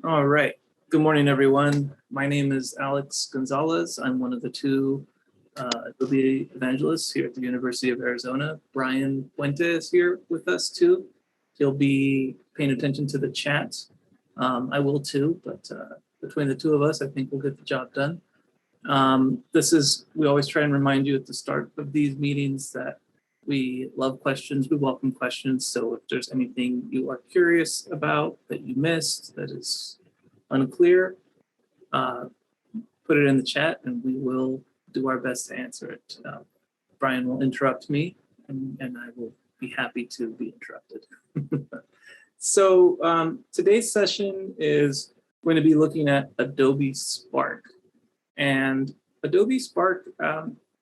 All right. Good morning, everyone. My name is Alex Gonzalez. I'm one of the two Adobe evangelists here at the University of Arizona. Brian Puente is here with us too. He'll be paying attention to the chat. I will too, but between the two of us, I think we'll get the job done. We always try and remind you at the start of these meetings that we love questions, we welcome questions. So if there's anything you are curious about that you missed, that is unclear, put it in the chat and we will do our best to answer it. Brian will interrupt me and I will be happy to be interrupted. So today's session is going to be looking at Adobe Spark. And Adobe Spark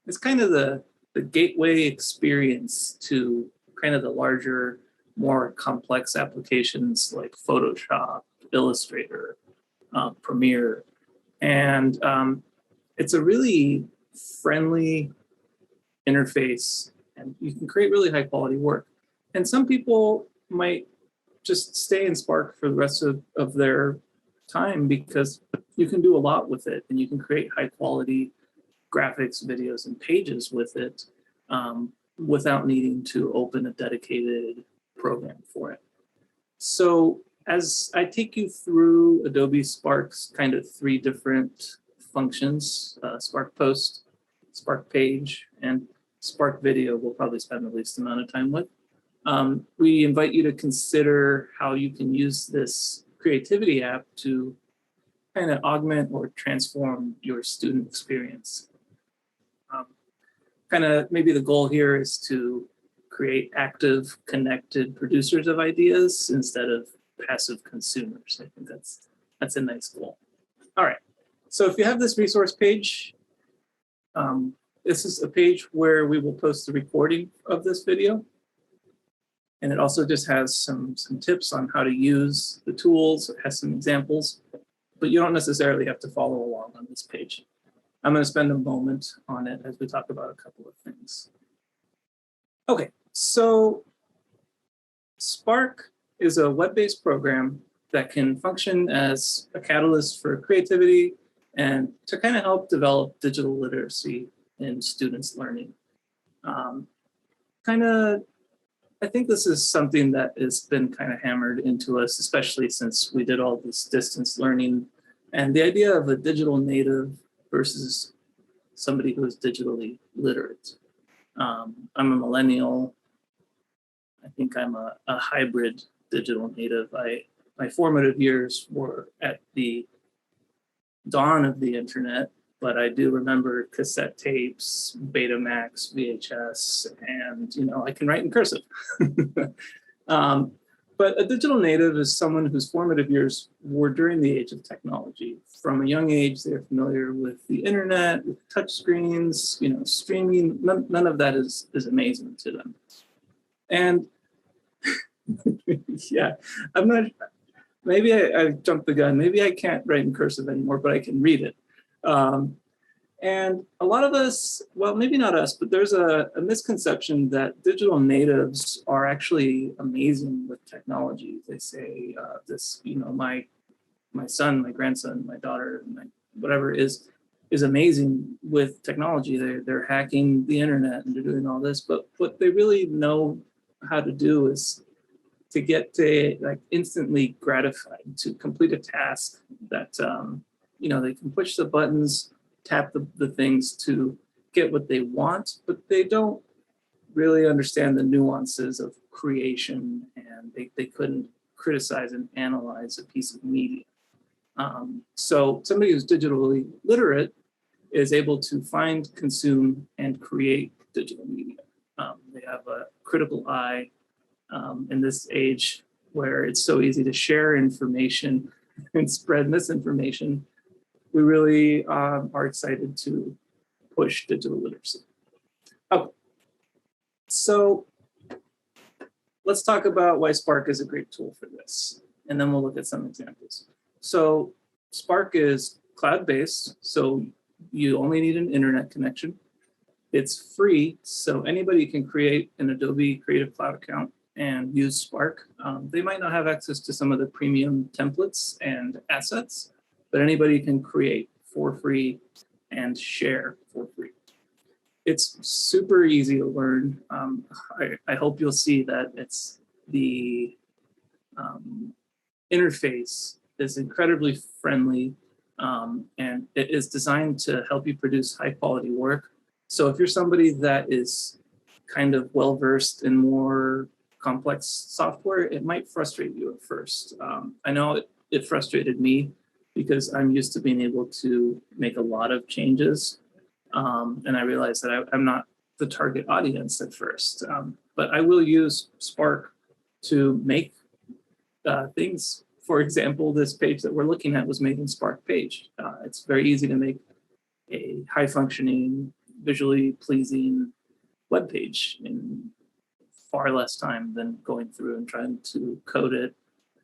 is kind of the gateway experience to kind of the larger, more complex applications like Photoshop, Illustrator, Premiere. And it's a really friendly interface and you can create really high quality work. And some people might just stay in Spark for the rest of their time because you can do a lot with it and you can create high quality graphics, videos, and pages with it without needing to open a dedicated program for it. So as I take you through Adobe Spark's kind of three different functions, Spark Post, Spark Page, and Spark Video we'll probably spend the least amount of time with. We invite you to consider how you can use this creativity app to kind of augment or transform your student experience. Kind of maybe the goal here is to create active, connected producers of ideas instead of passive consumers. I think that's a nice goal. All right, so if you have this resource page, this is a page where we will post the recording of this video. And it also just has some tips on how to use the tools. It has some examples, but you don't necessarily have to follow along on this page. I'm going to spend a moment on it as we talk about a couple of things. Okay, so Spark is a web-based program that can function as a catalyst for creativity and to kind of help develop digital literacy in students' learning. I think this is something that has been kind of hammered into us, especially since we did all this distance learning. And the idea of a digital native versus somebody who is digitally literate. I'm a millennial. I think I'm a hybrid digital native. My formative years were at the dawn of the internet, but I do remember cassette tapes, Betamax, VHS, and I can write in cursive. But a digital native is someone whose formative years were during the age of technology. From a young age, they're familiar with the internet, with touchscreens, streaming. None of that is amazing to them. And yeah, I'm not. Maybe I jumped the gun. Maybe I can't write in cursive anymore, but I can read it. And a lot of us, well, maybe not us, but there's a misconception that digital natives are actually amazing with technology. They say my son, my grandson, my daughter, whatever is amazing with technology. They're hacking the internet and they're doing all this, but what they really know how to do is to get to instantly gratified, to complete a task that they can push the buttons, tap the things to get what they want, but they don't really understand the nuances of creation, and they couldn't criticize and analyze a piece of media. So somebody who's digitally literate is able to find, consume, and create digital media. They have a critical eye in this age where it's so easy to share information and spread misinformation. We really are excited to push digital literacy. Okay, so let's talk about why Spark is a great tool for this, and then we'll look at some examples. So Spark is cloud-based, so you only need an internet connection. It's free, so anybody can create an Adobe Creative Cloud account and use Spark. They might not have access to some of the premium templates and assets, but anybody can create for free and share for free. It's super easy to learn. I hope you'll see that it's the interface is incredibly friendly, and it is designed to help you produce high quality work. So if you're somebody that is kind of well-versed in more complex software, it might frustrate you at first. I know it frustrated me because I'm used to being able to make a lot of changes. And I realized that I'm not the target audience at first, but I will use Spark to make things. For example, this page that we're looking at was made in Spark Page. It's very easy to make a high functioning, visually pleasing web page in far less time than going through and trying to code it,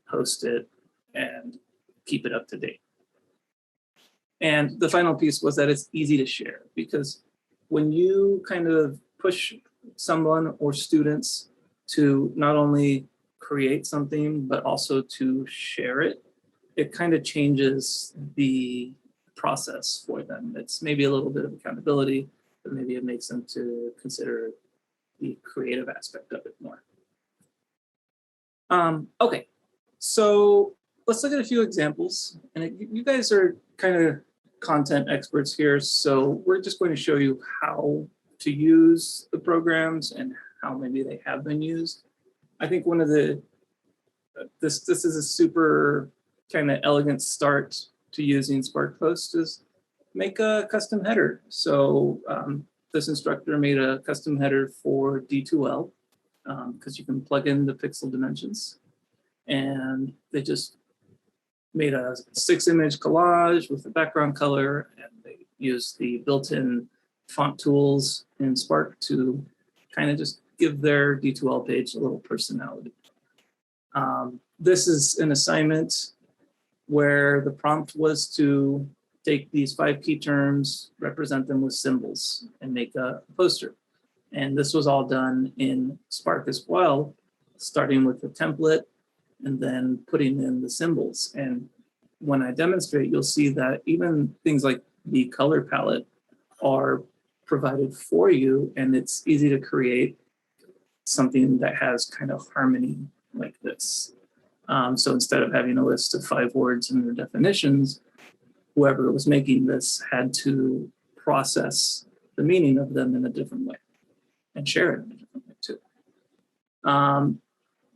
host it, and keep it up to date. And the final piece was that it's easy to share, because when you kind of push someone or students to not only create something, but also to share it, it kind of changes the process for them. It's maybe a little bit of accountability, but maybe it makes them to consider the creative aspect of it more. Okay, so let's look at a few examples. And you guys are kind of content experts here, so we're just going to show you how to use the programs and how maybe they have been used. I think one of the, this is a super kind of elegant start to using Spark Post is make a custom header. So this instructor made a custom header for D2L because you can plug in the pixel dimensions, and they just made a 6-image collage with the background color, and they used the built-in font tools in Spark to kind of just give their D2L page a little personality. This is an assignment where the prompt was to take these 5 key terms, represent them with symbols, and make a poster. And this was all done in Spark as well, starting with the template and then putting in the symbols. And when I demonstrate, you'll see that even things like the color palette are provided for you, and it's easy to create something that has kind of harmony like this. So instead of having a list of 5 words and their definitions, whoever was making this had to process the meaning of them in a different way and share it in a different way too.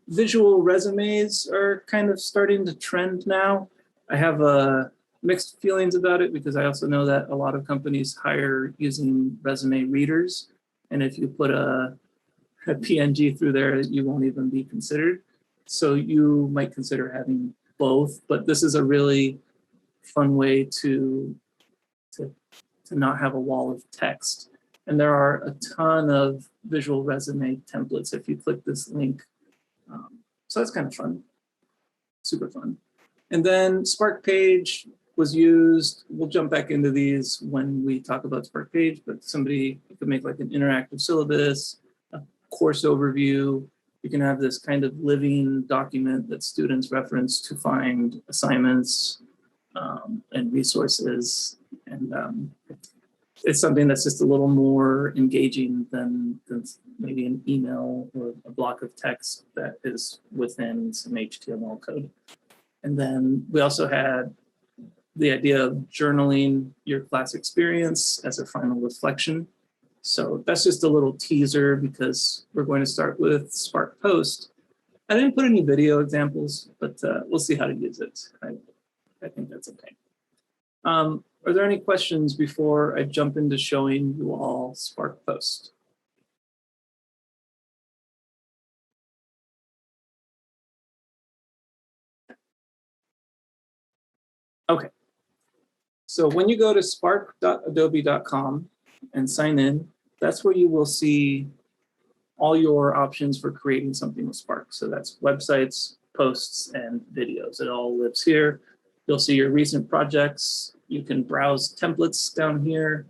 Visual resumes are kind of starting to trend now. I have mixed feelings about it because I also know that a lot of companies hire using resume readers. And if you put a PNG through there, you won't even be considered. So you might consider having both, but this is a really fun way to not have a wall of text. And there are a ton of visual resume templates if you click this link. So that's kind of fun, super fun. And then Spark Page was used. We'll jump back into these when we talk about Spark Page, but somebody could make like an interactive syllabus, a course overview. You can have this kind of living document that students reference to find assignments and resources. And it's something that's just a little more engaging than maybe an email or a block of text that is within some HTML code. And then we also had the idea of journaling your class experience as a final reflection. So that's just a little teaser because we're going to start with Spark Post. I didn't put any video examples, but we'll see how to use it. I think that's okay. Are there any questions before I jump into showing you all Spark Post? Okay. So when you go to spark.adobe.com and sign in, that's where you will see all your options for creating something with Spark. So that's websites, posts, and videos. It all lives here. You'll see your recent projects. You can browse templates down here.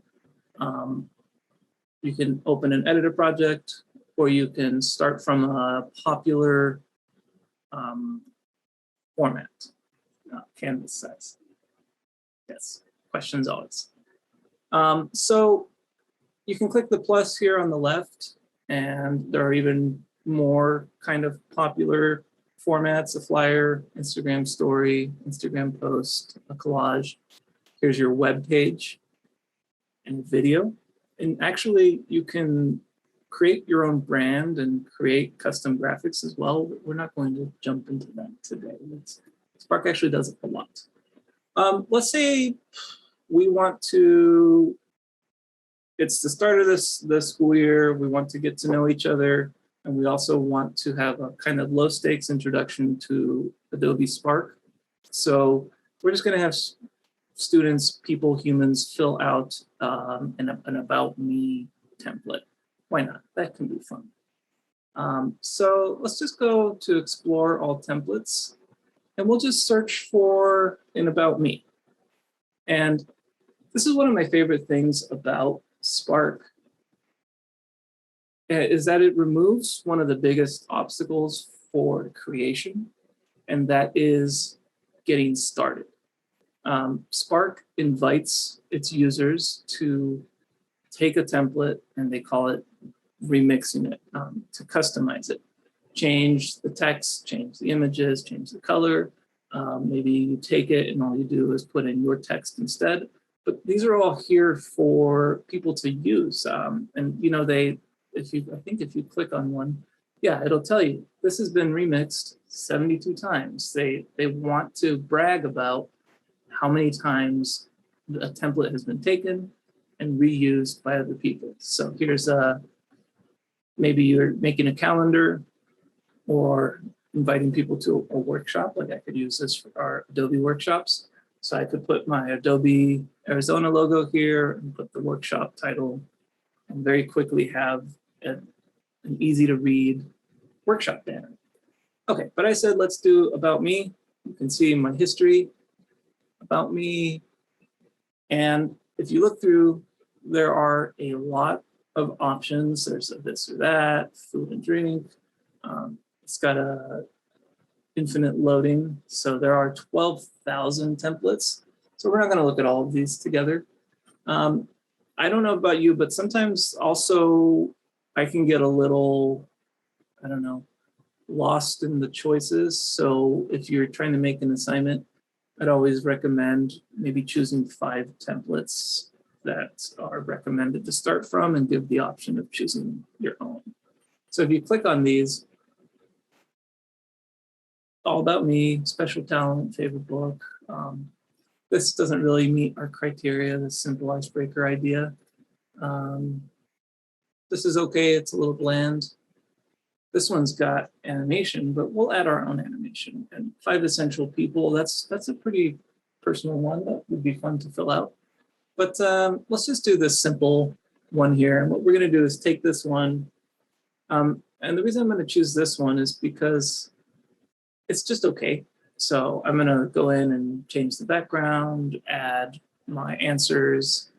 You can open and edit a project, or you can start from a popular format, canvas size. Yes, questions always. So you can click the plus here on the left, and there are even more kind of popular formats: a flyer, Instagram story, Instagram post, a collage. Here's your web page and video. And actually, you can create your own brand and create custom graphics as well. We're not going to jump into that today. Spark actually does it a lot. Let's say we want to, it's the start of the school year, we want to get to know each other, and we also want to have a kind of low stakes introduction to Adobe Spark. So we're just going to have students, people, humans fill out an about me template. Why not? That can be fun. So let's just go to explore all templates, and we'll just search for an about me. And this is one of my favorite things about Spark, is that it removes one of the biggest obstacles for creation, and that is getting started. Spark invites its users to take a template, and they call it remixing it, to customize it. Change the text, change the images, change the color. Maybe you take it and all you do is put in your text instead. But these are all here for people to use. And you know, I think if you click on one, yeah, it'll tell you this has been remixed 72 times. They want to brag about how many times a template has been taken and reused by other people. So here's maybe you're making a calendar or inviting people to a workshop. Like I could use this for our Adobe workshops. So I could put my Adobe Arizona logo here and put the workshop title, and very quickly have an easy to read workshop banner. Okay, but I said let's do about me. You can see my history, about me. And if you look through, there are a lot of options. There's a this or that, food and drink. It's got a infinite loading. So there are 12,000 templates. So we're not going to look at all of these together. I don't know about you, but sometimes also I can get a little, I don't know, lost in the choices. So if you're trying to make an assignment, I'd always recommend maybe choosing 5 templates that are recommended to start from and give the option of choosing your own. So if you click on these, all about me, special talent, favorite book. This doesn't really meet our criteria, this simple icebreaker idea. This is okay, it's a little bland. This one's got animation, but we'll add our own animation. And 5 essential people, that's a pretty personal one that would be fun to fill out. But let's just do this simple one here. And what we're gonna do is take this one. And the reason I'm gonna choose this one is because it's just okay. So I'm gonna go in and change the background, add my answers,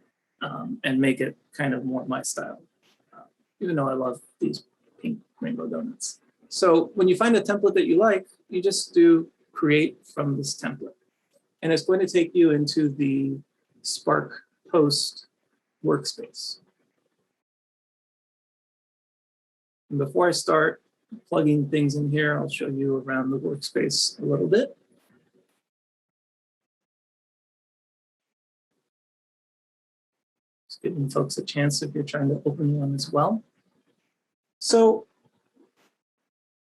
and make it kind of more my style, even though I love these pink rainbow donuts. So when you find a template that you like, you just do create from this template. And it's going to take you into the Spark Post workspace. And before I start plugging things in here, I'll show you around the workspace a little bit. Just giving folks a chance if you're trying to open one as well. So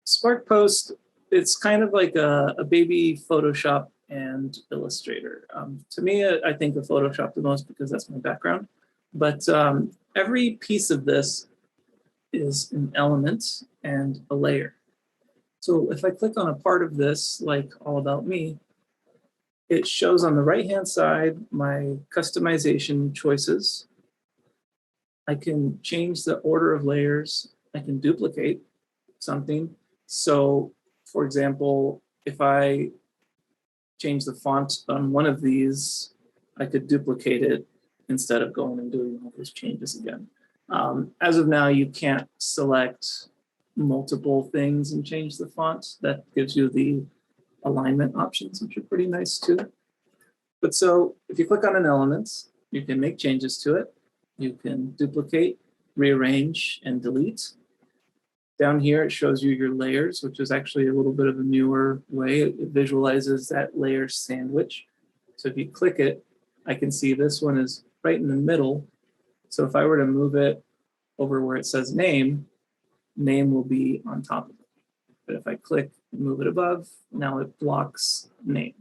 Spark Post, it's kind of like a baby Photoshop and Illustrator. To me, I think of Photoshop the most because that's my background. But every piece of this is an element and a layer. So if I click on a part of this, like All About Me, it shows on the right-hand side my customization choices. I can change the order of layers. I can duplicate something. So for example, if I change the font on one of these, I could duplicate it instead of going and doing all those changes again. As of now, you can't select multiple things and change the font. That gives you the alignment options, which are pretty nice too. But so if you click on an element, you can make changes to it. You can duplicate, rearrange, and delete. Down here, it shows you your layers, which is actually a little bit of a newer way. It visualizes that layer sandwich. So if you click it, I can see this one is right in the middle. So if I were to move it over where it says name, name will be on top of it. But if I click and move it above, now it blocks name.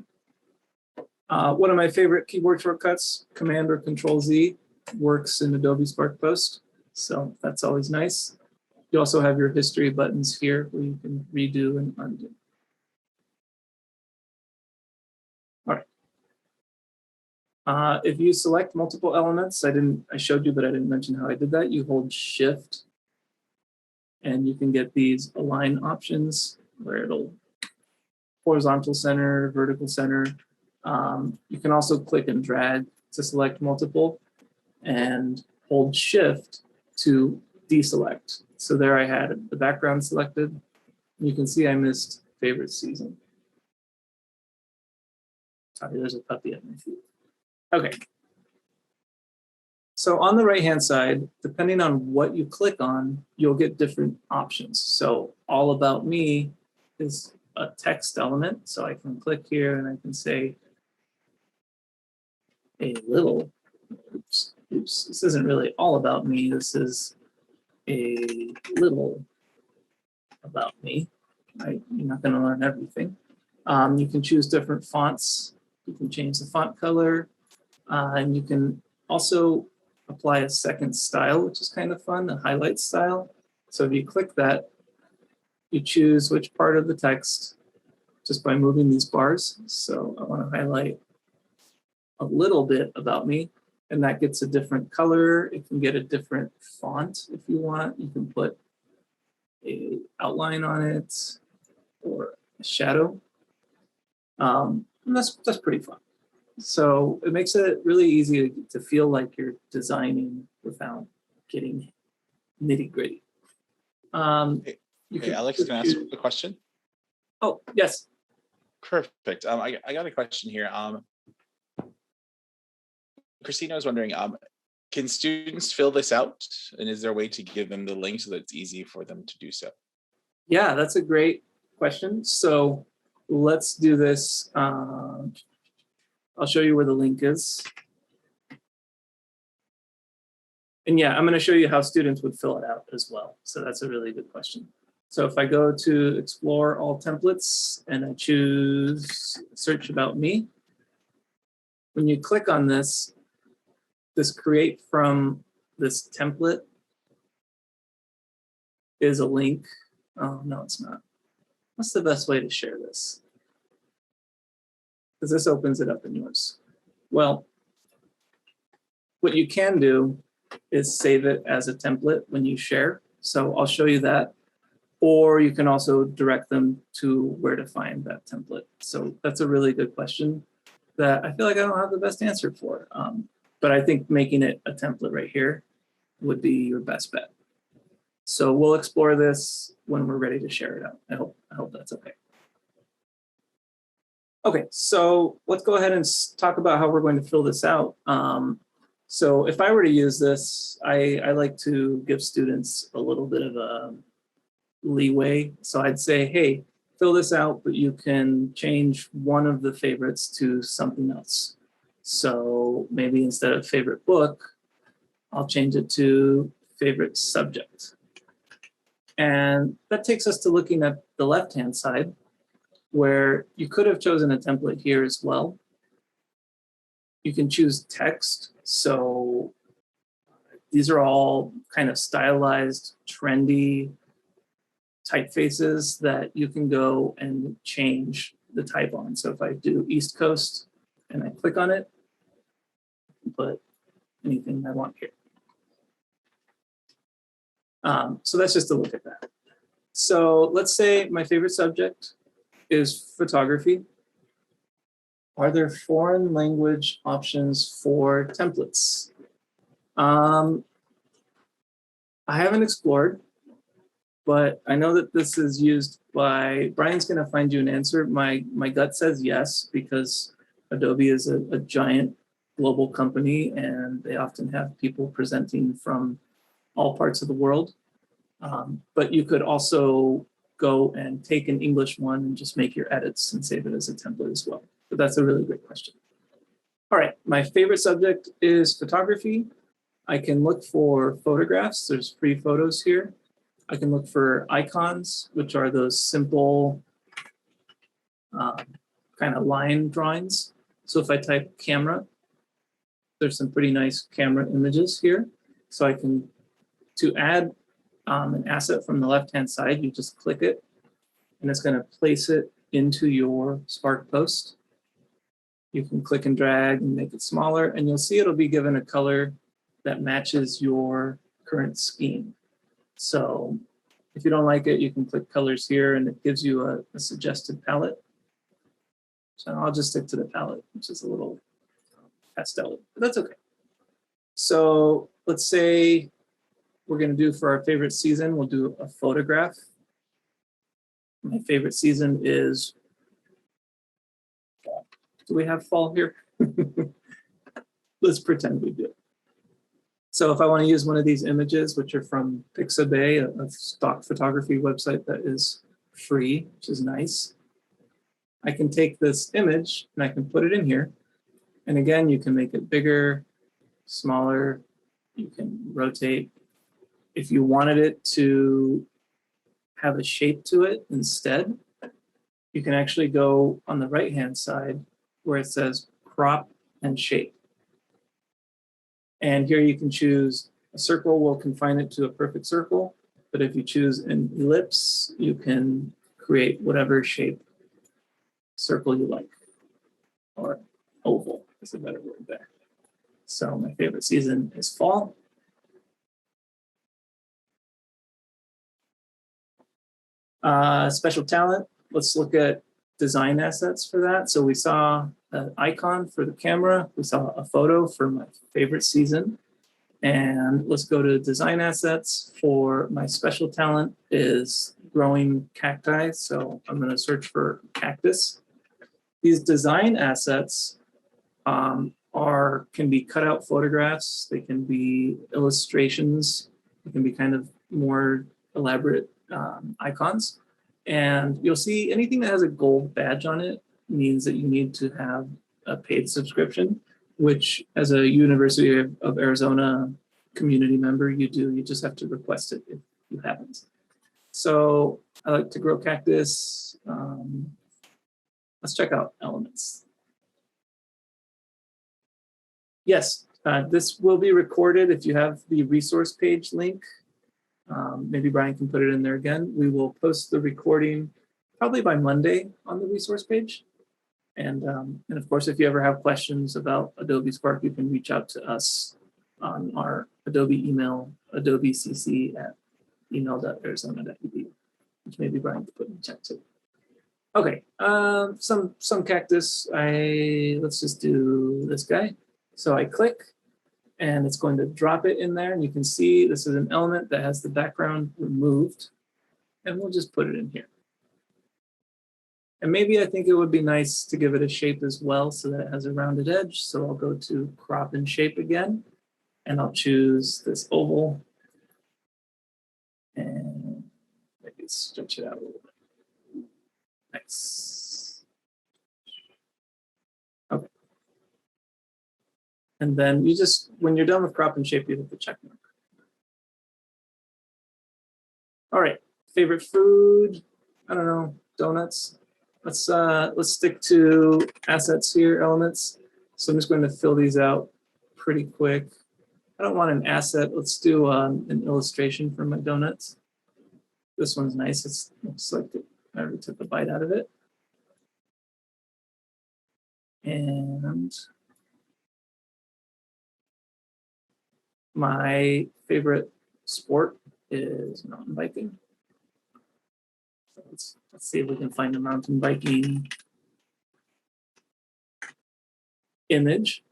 One of my favorite keyboard shortcuts, Command or Control Z, works in Adobe Spark Post. So that's always nice. You also have your history buttons here where you can redo and undo. All right. If you select multiple elements, I showed you, but I didn't mention how I did that. You hold Shift, and you can get these align options where it'll horizontal center, vertical center. You can also click and drag to select multiple, and hold Shift to deselect. So there I had the background selected. You can see I missed favorite season. Sorry, there's a puppy at my feet. Okay. So on the right-hand side, depending on what you click on, you'll get different options. So all about me is a text element. So I can click here and I can say a little, oops, this isn't really all about me. This is a little about me. Right? You're not going to learn everything. You can choose different fonts. You can change the font color. And you can also apply a second style, which is kind of fun, the highlight style. So if you click that, you choose which part of the text just by moving these bars. So I want to highlight a little bit about me, and that gets a different color. It can get a different font if you want. You can put a outline on it or a shadow. And that's pretty fun. So it makes it really easy to feel like you're designing without getting nitty gritty. Hey, Alex, can I ask a question? Oh, yes. Perfect. I got a question here. Christina was wondering, can students fill this out? And is there a way to give them the link so that it's easy for them to do so? Yeah, that's a great question. So let's do this. I'll show you where the link is. And yeah, I'm going to show you how students would fill it out as well. So that's a really good question. So if I go to explore all templates and I choose search about me, when you click on this create from this template is a link. Oh, no, it's not. What's the best way to share this? Because this opens it up in yours. Well, what you can do is save it as a template when you share. So I'll show you that. Or you can also direct them to where to find that template. So that's a really good question that I feel like I don't have the best answer for. But I think making it a template right here would be your best bet. So we'll explore this when we're ready to share it out. I hope that's okay. Okay, so let's go ahead and talk about how we're going to fill this out. So if I were to use this, I like to give students a little bit of a leeway. So I'd say, hey, fill this out, but you can change one of the favorites to something else. So maybe instead of favorite book, I'll change it to favorite subject. And that takes us to looking at the left-hand side, where you could have chosen a template here as well. You can choose text. So these are all kind of stylized, trendy typefaces that you can go and change the type on. So if I do East Coast and I click on it, put anything I want here. So that's just a look at that. So let's say my favorite subject is photography. Are there foreign language options for templates? I haven't explored, but I know that this is used by, Brian's going to find you an answer. My gut says yes, because Adobe is a giant global company and they often have people presenting from all parts of the world. But you could also go and take an English one and just make your edits and save it as a template as well. But that's a really great question. All right, my favorite subject is photography. I can look for photographs. There's free photos here. I can look for icons, which are those simple kind of line drawings. So if I type camera, there's some pretty nice camera images here. So I can, to add an asset from the left-hand side, you just click it, and it's going to place it into your Spark post. You can click and drag and make it smaller, and you'll see it'll be given a color that matches your current scheme. So if you don't like it, you can click colors here, and it gives you a suggested palette. So I'll just stick to the palette, which is a little pastel, but that's okay. So let's say we're going to do for our favorite season, we'll do a photograph. My favorite season is fall. Do we have fall here? Let's pretend we do. So if I want to use one of these images, which are from Pixabay, a stock photography website that is free, which is nice, I can take this image and I can put it in here. And again, you can make it bigger, smaller, you can rotate. If you wanted it to have a shape to it instead, you can actually go on the right-hand side where it says crop and shape. And here you can choose a circle will confine it to a perfect circle. But if you choose an ellipse, you can create whatever shape circle you like, or oval is a better word there. So my favorite season is fall. Special talent, let's look at design assets for that. So we saw an icon for the camera. We saw a photo for my favorite season. And let's go to design assets. For my special talent is growing cacti. So I'm going to search for cactus. These design assets can be cut out photographs. They can be illustrations. They can be kind of more elaborate icons. And you'll see anything that has a gold badge on it means that you need to have a paid subscription, which as a University of Arizona community member, you do. You just have to request it if you haven't. So I like to grow cactus. Let's check out elements. Yes, this will be recorded. If you have the resource page link, maybe Brian can put it in there again. We will post the recording probably by Monday on the resource page. And of course, if you ever have questions about Adobe Spark, you can reach out to us on our Adobe email, adobecc@email.arizona.edu, which maybe Brian can put in the chat too. Okay, some cactus. Let's just do this guy. So I click, and it's going to drop it in there. And you can see this is an element that has the background removed. And we'll just put it in here. And maybe I think it would be nice to give it a shape as well so that it has a rounded edge. So I'll go to crop and shape again. And I'll choose this oval. And maybe stretch it out a little bit. Nice. Okay. And then you just, when you're done with crop and shape, you hit the check mark. All right, favorite food, I don't know, donuts. Let's stick to assets here, elements. So I'm just going to fill these out pretty quick. I don't want an asset. Let's do an illustration for my donuts. This one's nice. It looks like I already took a bite out of it. And my favorite sport is mountain biking. So let's see if we can find a mountain biking image.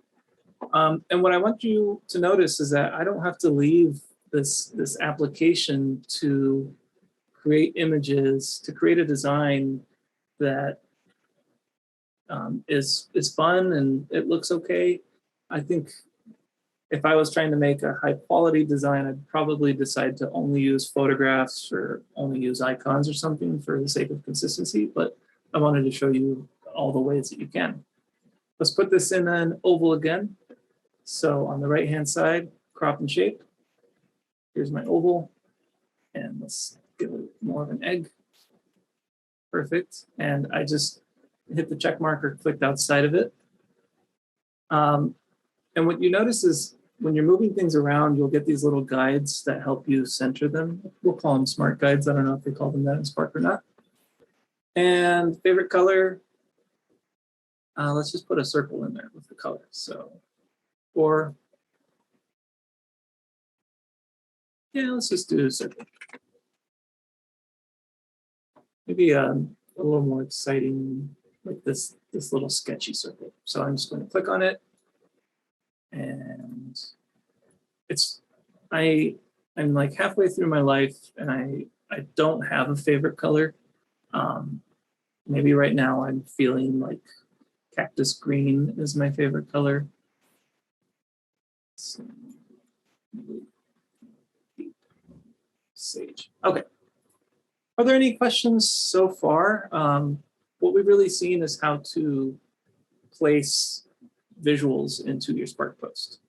And what I want you to notice is that I don't have to leave this application to create images, to create a design that is fun and it looks okay. I think if I was trying to make a high quality design, I'd probably decide to only use photographs or only use icons or something for the sake of consistency, but I wanted to show you all the ways that you can. Let's put this in an oval again. So on the right-hand side, crop and shape. Here's my oval, and let's give it more of an egg. Perfect, and I just hit the check mark or clicked outside of it. And what you notice is when you're moving things around, you'll get these little guides that help you center them. We'll call them smart guides. I don't know if they call them that in Spark or not. And favorite color, let's just put a circle in there with the color. So, or, yeah, let's just do a circle. Maybe a little more exciting, like this little sketchy circle. So I'm just going to click on it. And I'm like halfway through my life and I don't have a favorite color. Maybe right now I'm feeling like cactus green is my favorite color. So, sage. Okay. Are there any questions so far? What we've really seen is how to place visuals into your Spark post.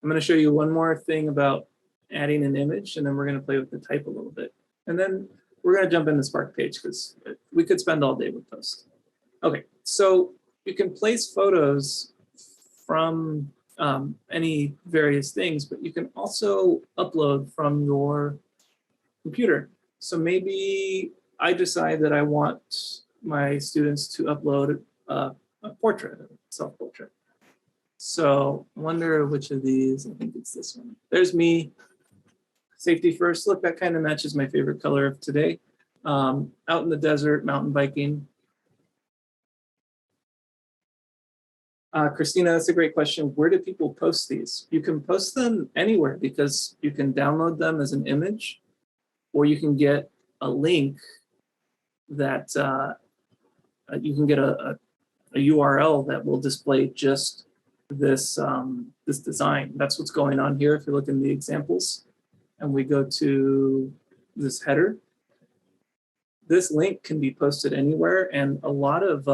I'm going to show you one more thing about adding an image, and then we're going to play with the type a little bit. And then we're going to jump into Spark page because we could spend all day with post. Okay, so you can place photos from any various things, but you can also upload from your computer. So maybe I decide that I want my students to upload a portrait, a self-portrait. So I wonder which of these, I think it's this one. There's me, safety first. Look, that kind of matches my favorite color of today. Out in the desert, mountain biking. Christina, that's a great question. Where do people post these? You can post them anywhere because you can download them as an image, or you can get a link that you can get a URL that will display just this this design. That's what's going on here. If you look in the examples, and we go to this header, this link can be posted anywhere, and a lot of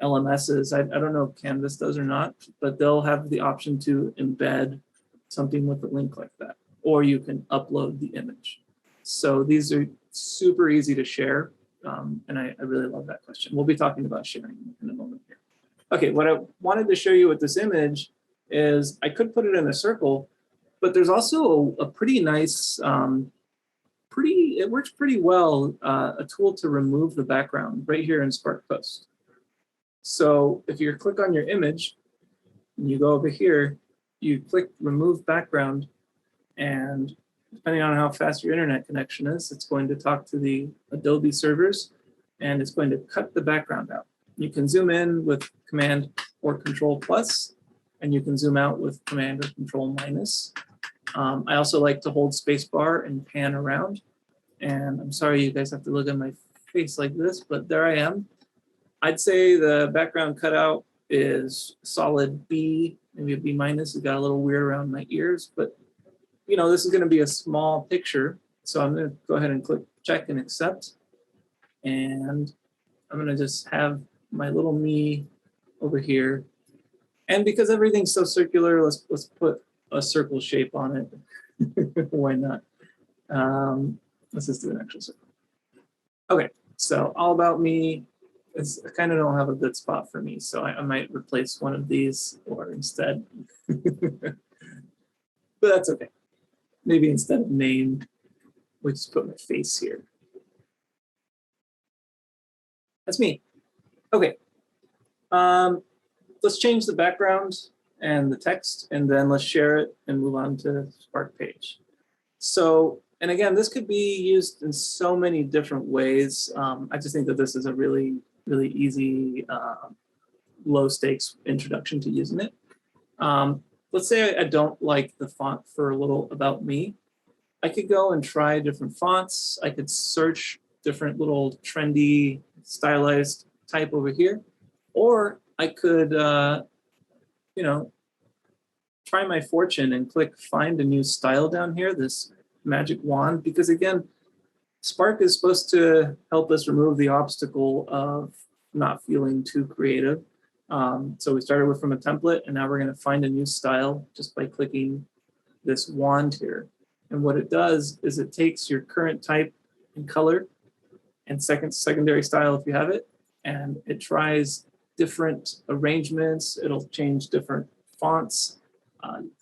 LMSs, I don't know if Canvas does or not, but they'll have the option to embed something with a link like that, or you can upload the image. So these are super easy to share, and I really love that question. We'll be talking about sharing in a moment here. Okay, what I wanted to show you with this image is I could put it in a circle, but there's also a pretty nice, it works pretty well, a tool to remove the background right here in Spark Post. So if you click on your image and you go over here, you click remove background, and depending on how fast your internet connection is, it's going to talk to the Adobe servers and it's going to cut the background out. You can zoom in with Command or Control plus, and you can zoom out with Command or Control minus. I also like to hold spacebar and pan around. And I'm sorry you guys have to look at my face like this, but there I am. I'd say the background cutout is solid B, maybe a B minus. It got a little weird around my ears, but you know, this is going to be a small picture. So I'm going to go ahead and click check and accept. And I'm going to just have my little me over here. And because everything's so circular, let's put a circle shape on it. Why not? Let's just do an actual circle. Okay, so all about me. I kind of don't have a good spot for me, so I might replace one of these or instead. But that's okay. Maybe instead of name, we just put my face here. That's me. Okay. Let's change the background and the text, and then let's share it and move on to Spark page. So, and again, this could be used in so many different ways. I just think that this is a really, really easy low stakes introduction to using it. Let's say I don't like the font for a little about me. I could go and try different fonts. I could search different little trendy stylized type over here, or I could, you know, try my fortune and click find a new style down here, this magic wand, because again, Spark is supposed to help us remove the obstacle of not feeling too creative. So we started with from a template, and now we're going to find a new style just by clicking this wand here. And what it does is it takes your current type and color and secondary style if you have it, and it tries different arrangements. It'll change different fonts,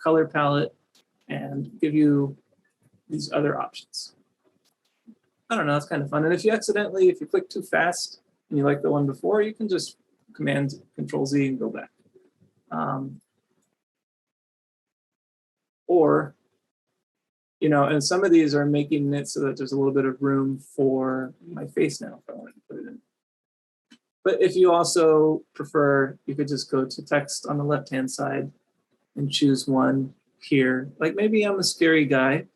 color palette, and give you these other options. I don't know, it's kind of fun. And if you click too fast and you like the one before, you can just Command Control Z and go back. Or, you know, and some of these are making it so that there's a little bit of room for my face now if I wanted to put it in. But if you also prefer, you could just go to text on the left-hand side and choose one here. Like maybe I'm a scary guy.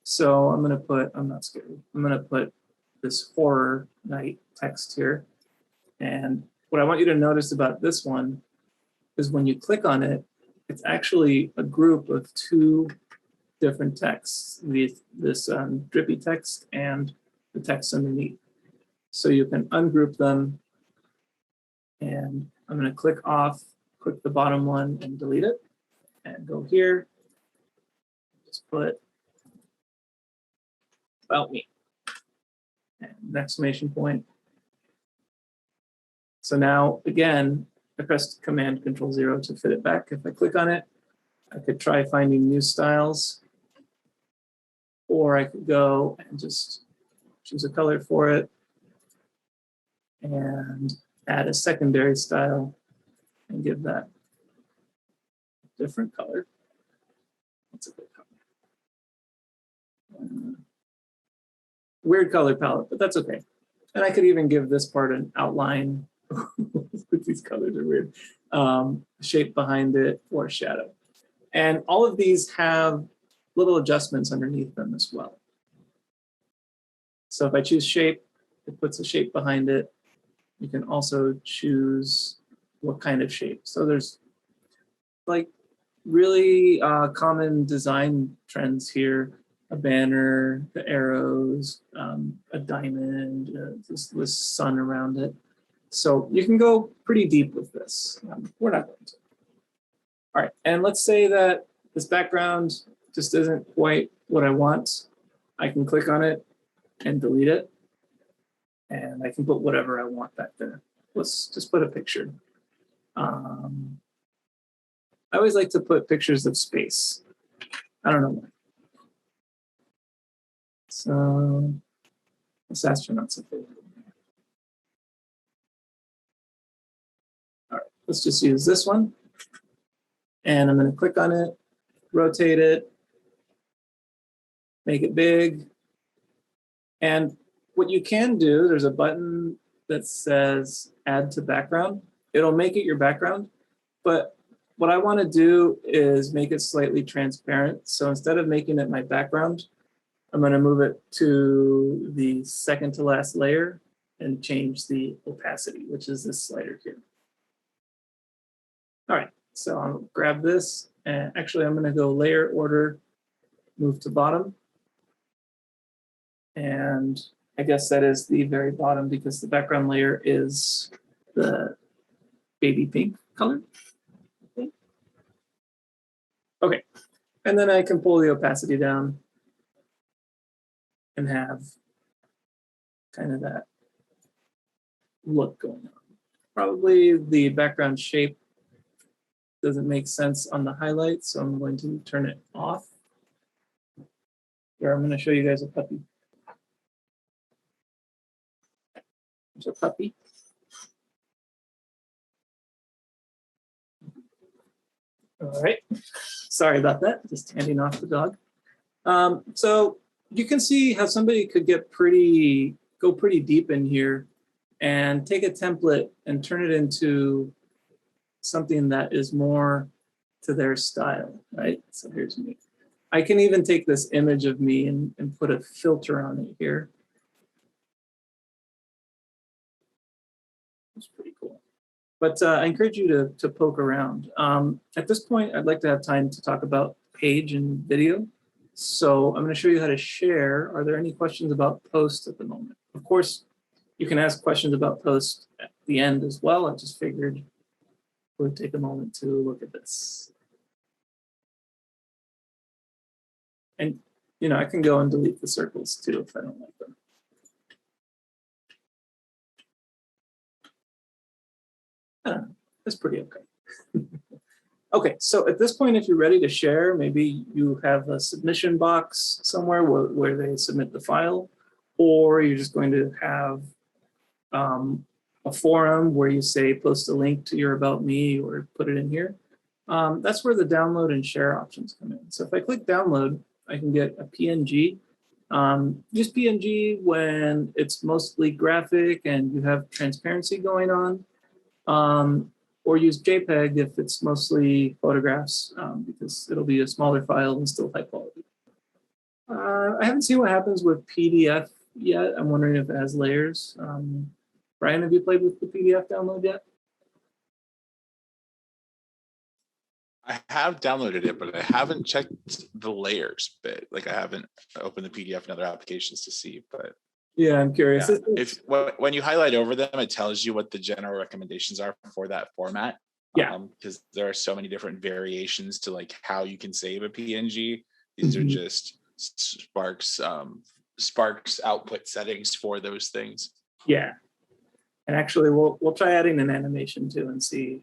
So I'm not scary. I'm gonna put this horror night text here. And what I want you to notice about this one is when you click on it, it's actually a group of two different texts, this drippy text and the text underneath. So you can ungroup them, and I'm gonna click the bottom one and delete it, and go here, just put about me, and exclamation point. So now, again, I pressed Command Control 0 to fit it back. If I click on it, I could try finding new styles, or I could go and just choose a color for it and add a secondary style and give that a different color. That's a good color. Weird color palette, but that's okay. And I could even give this part an outline. These colors are weird. Shape behind it or shadow. And all of these have little adjustments underneath them as well. So if I choose shape, it puts a shape behind it. You can also choose what kind of shape. So there's like really common design trends here. A banner, the arrows, a diamond, this sun around it. So you can go pretty deep with this. We're not going to. All right, and let's say that this background just isn't quite what I want. I can click on it and delete it. And I can put whatever I want back there. Let's just put a picture. I always like to put pictures of space. I don't know why. So this astronaut's a favorite. All right, let's just use this one. And I'm going to click on it, rotate it, make it big. And what you can do, there's a button that says add to background. It'll make it your background. But what I want to do is make it slightly transparent. So instead of making it my background, I'm going to move it to the second to last layer and change the opacity, which is this slider here. All right, so I'll grab this, and actually I'm going to go layer order, move to bottom. And I guess that is the very bottom because the background layer is the baby pink color. Okay, and then I can pull the opacity down and have kind of that look going on. Probably the background shape doesn't make sense on the highlight, so I'm going to turn it off. Here, I'm going to show you guys a puppy. There's a puppy. All right, sorry about that, just handing off the dog. So you can see how somebody could go pretty deep in here and take a template and turn it into something that is more to their style, right? So here's me. I can even take this image of me and put a filter on it here. It's pretty cool. But I encourage you to poke around. At this point, I'd like to have time to talk about page and video. So I'm going to show you how to share. Are there any questions about post at the moment? Of course, you can ask questions about post at the end as well. I just figured we'll take a moment to look at this. And I can go and delete the circles too if I don't like them. That's pretty okay. Okay, so at this point, if you're ready to share, maybe you have a submission box somewhere where they submit the file, or you're just going to have a forum where you say post a link to your About Me or put it in here. That's where the download and share options come in. So if I click download, I can get a PNG. Use PNG when it's mostly graphic and you have transparency going on. Or use JPEG if it's mostly photographs, because it'll be a smaller file and still high quality. I haven't seen what happens with PDF yet. I'm wondering if it has layers. Brian, have you played with the PDF download yet? I have downloaded it, but I haven't checked the layers bit. Like I haven't opened the PDF in other applications to see, but yeah, I'm curious. Yeah. When you highlight over them, it tells you what the general recommendations are for that format. Yeah. Because there are so many different variations to like how you can save a PNG. These are just Spark's output settings for those things. Yeah. And actually, we'll try adding an animation too and see.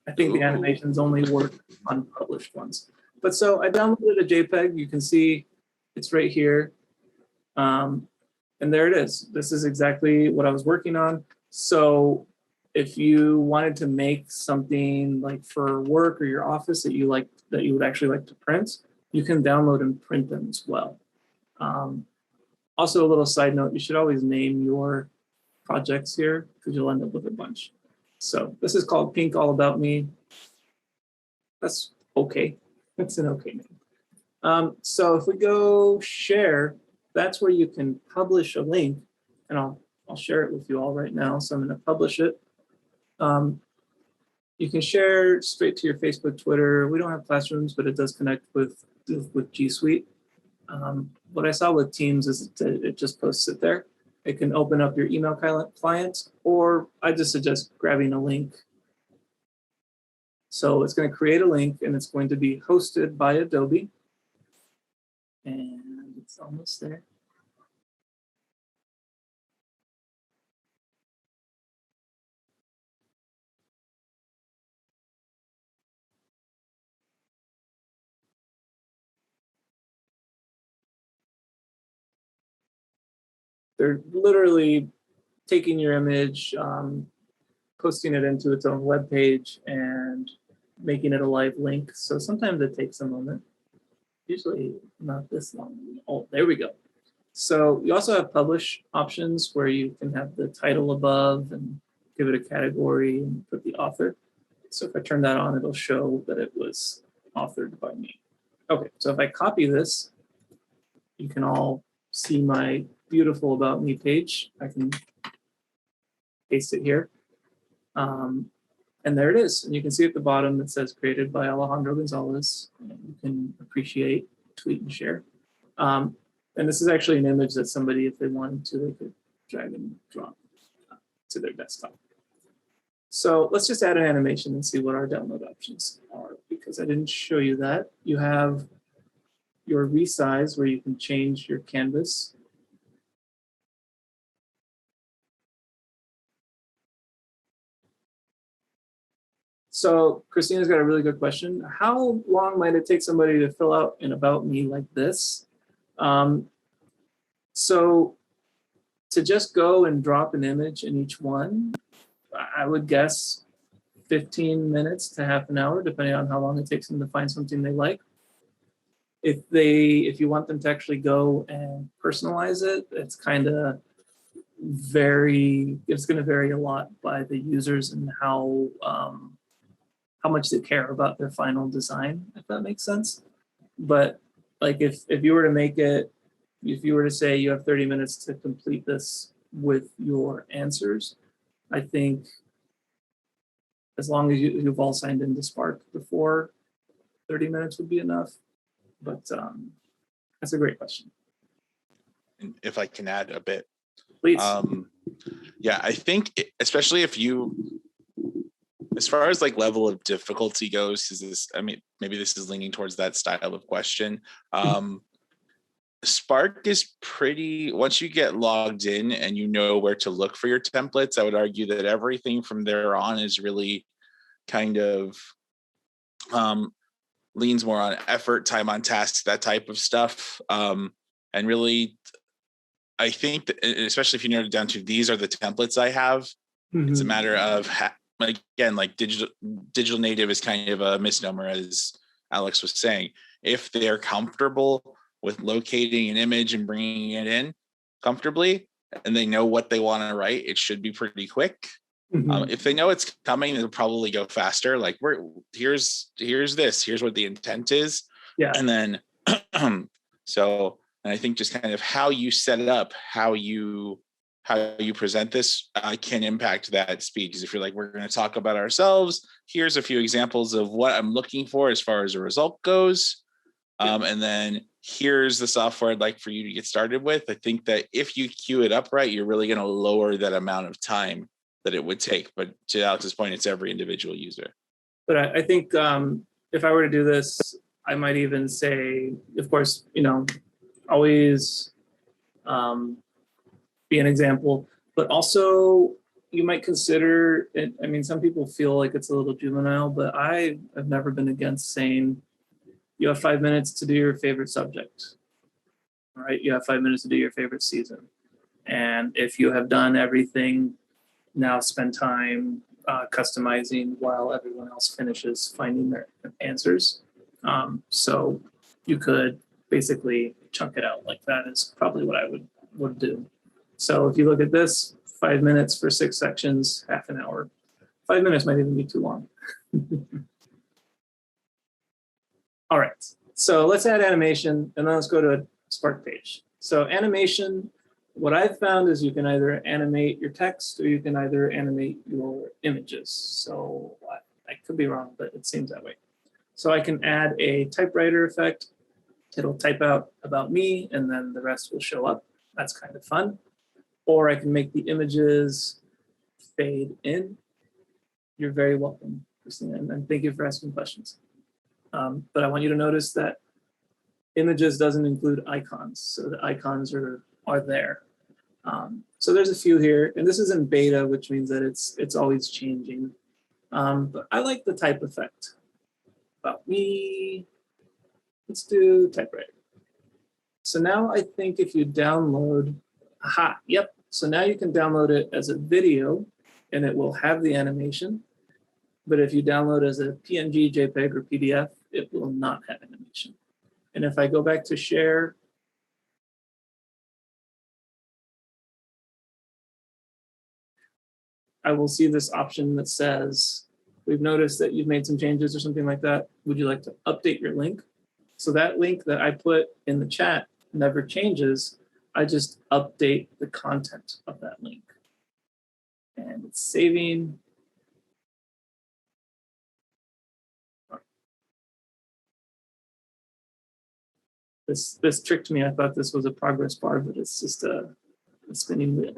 I think the animations only work on published ones. But so I downloaded a JPEG. You can see it's right here. And there it is. This is exactly what I was working on. So if you wanted to make something like for work or your office that you would actually like to print, you can download and print them as well. Also, a little side note, you should always name your projects here because you'll end up with a bunch. So this is called Pink All About Me. That's okay. That's an okay name. So if we go share, that's where you can publish a link, and I'll share it with you all right now. So I'm going to publish it. You can share straight to your Facebook, Twitter. We don't have classrooms, but it does connect with G Suite. What I saw with Teams is it just posts it there. It can open up your email client, or I just suggest grabbing a link. So it's going to create a link, and it's going to be hosted by Adobe. And it's almost there. They're literally taking your image, posting it into its own web page, and making it a live link. So sometimes it takes a moment. Usually not this long. Oh, there we go. So you also have publish options where you can have the title above and give it a category and put the author. So if I turn that on, it'll show that it was authored by me. Okay, so if I copy this, you can all see my beautiful About Me page. I can paste it here. And there it is. And you can see at the bottom it says created by Alejandro Gonzalez. And you can appreciate, tweet, and share. And this is actually an image that somebody, if they wanted to, they could drag and drop to their desktop. So let's just add an animation and see what our download options are, because I didn't show you that. You have your resize where you can change your canvas. So Christina's got a really good question. How long might it take somebody to fill out an About Me like this? So to just go and drop an image in each one, I would guess 15 minutes to half an hour, depending on how long it takes them to find something they like. If you want them to actually go and personalize it, it's going to vary a lot by the users and how how much they care about their final design, if that makes sense. But like if you were to make it, if you were to say you have 30 minutes to complete this with your answers, I think as long as you've all signed into Spark before, 30 minutes would be enough. But that's a great question. And if I can add a bit, Please. Yeah, I think especially if you, as far as like level of difficulty goes, is this, I mean, maybe this is leaning towards that style of question. Spark is pretty, once you get logged in and you know where to look for your templates, I would argue that everything from there on is really kind of leans more on effort, time on task, that type of stuff. And really, I think that, especially if you narrow it down to these are the templates I have, it's a matter of, again, like digital native is kind of a misnomer, as Alex was saying. If they're comfortable with locating an image and bringing it in comfortably, and they know what they want to write, it should be pretty quick. If they know it's coming, they'll probably go faster. Like here's this, here's what the intent is. Yeah. And then, and I think just kind of how you set it up, how you present this can impact that speed. Because if you're like, we're going to talk about ourselves, here's a few examples of what I'm looking for as far as a result goes. And then here's the software I'd like for you to get started with. I think that if you queue it up right, you're really going to lower that amount of time that it would take. But to Alex's point, it's every individual user. But I think if I were to do this, I might even say, of course, always be an example, but also you might consider it. I mean, some people feel like it's a little juvenile, but I've never been against saying, you have 5 minutes to do your favorite subject. All right, you have 5 minutes to do your favorite season. And if you have done everything, now spend time customizing while everyone else finishes finding their answers. So you could basically chunk it out like that is probably what I would do. So if you look at this, 5 minutes for 6 sections, half an hour. 5 minutes might even be too long. All right, so let's add animation and then let's go to a Spark page. So animation, what I've found is you can either animate your text or you can either animate your images. So I could be wrong, but it seems that way. So I can add a typewriter effect. It'll type out about me and then the rest will show up. That's kind of fun. Or I can make the images fade in. You're very welcome, Christina, and thank you for asking questions. But I want you to notice that images doesn't include icons. So the icons are there. So there's a few here, and this is in beta, which means that it's always changing. But I like the type effect. About me, let's do typewriter. So now I think if you download, yep. So now you can download it as a video and it will have the animation. But if you download as a PNG, JPEG, or PDF, it will not have animation. And if I go back to share, I will see this option that says, we've noticed that you've made some changes or something like that. Would you like to update your link? So that link that I put in the chat never changes. I just update the content of that link. And it's saving. This tricked me. I thought this was a progress bar, but it's just a spinning wheel.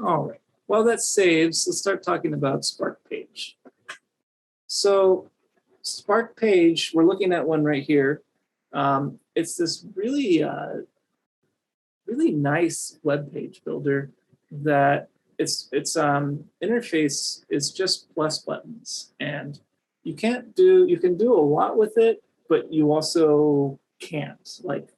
All right, while that saves, let's start talking about Spark Page. So Spark Page, we're looking at one right here. It's this really, really nice web page builder that its interface is just plus buttons, and you can do a lot with it, but you also can't. Like,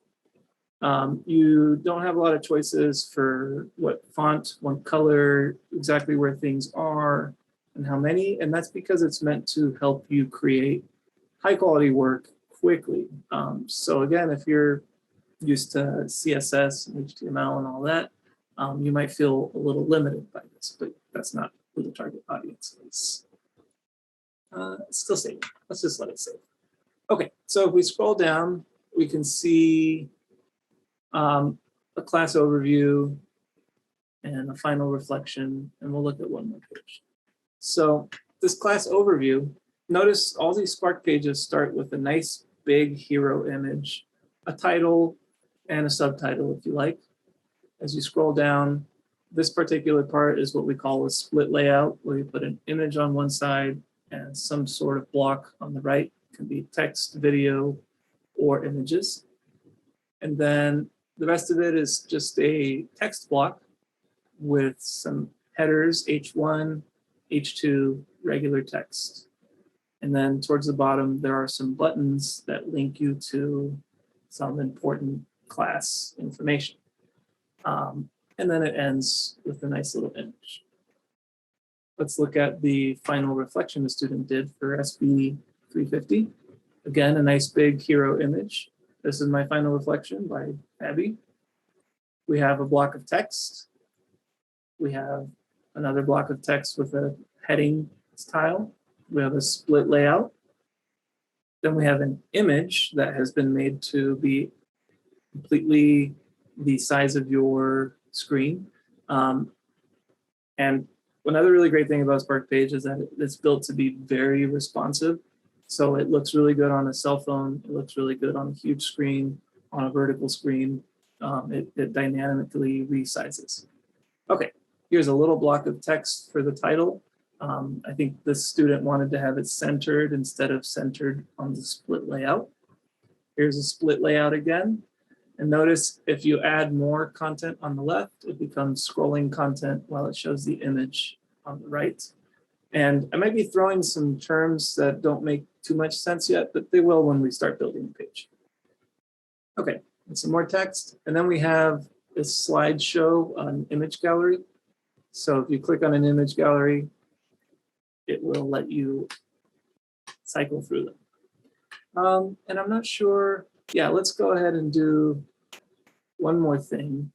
you don't have a lot of choices for what font, what color, exactly where things are, and how many. And that's because it's meant to help you create high quality work quickly. So again, if you're used to CSS and HTML and all that, you might feel a little limited by this, but that's not who the target audience is. Still saving. Let's just let it save. Okay, so if we scroll down, we can see a class overview and a final reflection, and we'll look at one more page. So this class overview, notice all these Spark pages start with a nice big hero image, a title, and a subtitle if you like. As you scroll down, this particular part is what we call a split layout, where you put an image on one side and some sort of block on the right. It can be text, video, or images. And then the rest of it is just a text block with some headers, H1, H2, regular text. And then towards the bottom, there are some buttons that link you to some important class information. And then it ends with a nice little image. Let's look at the final reflection the student did for SB 350. Again, a nice big hero image. This is my final reflection by Abby. We have a block of text. We have another block of text with a heading style. We have a split layout. Then we have an image that has been made to be completely the size of your screen. And another really great thing about Spark Page is that it's built to be very responsive. So it looks really good on a cell phone. It looks really good on a huge screen, on a vertical screen. It dynamically resizes. Okay, here's a little block of text for the title. I think this student wanted to have it centered instead of centered on the split layout. Here's a split layout again. And notice if you add more content on the left, it becomes scrolling content while it shows the image on the right. And I might be throwing some terms that don't make too much sense yet, but they will when we start building the page. Okay, and some more text. And then we have this slideshow on image gallery. So if you click on an image gallery, it will let you cycle through them. And I'm not sure, yeah, let's go ahead and do one more thing.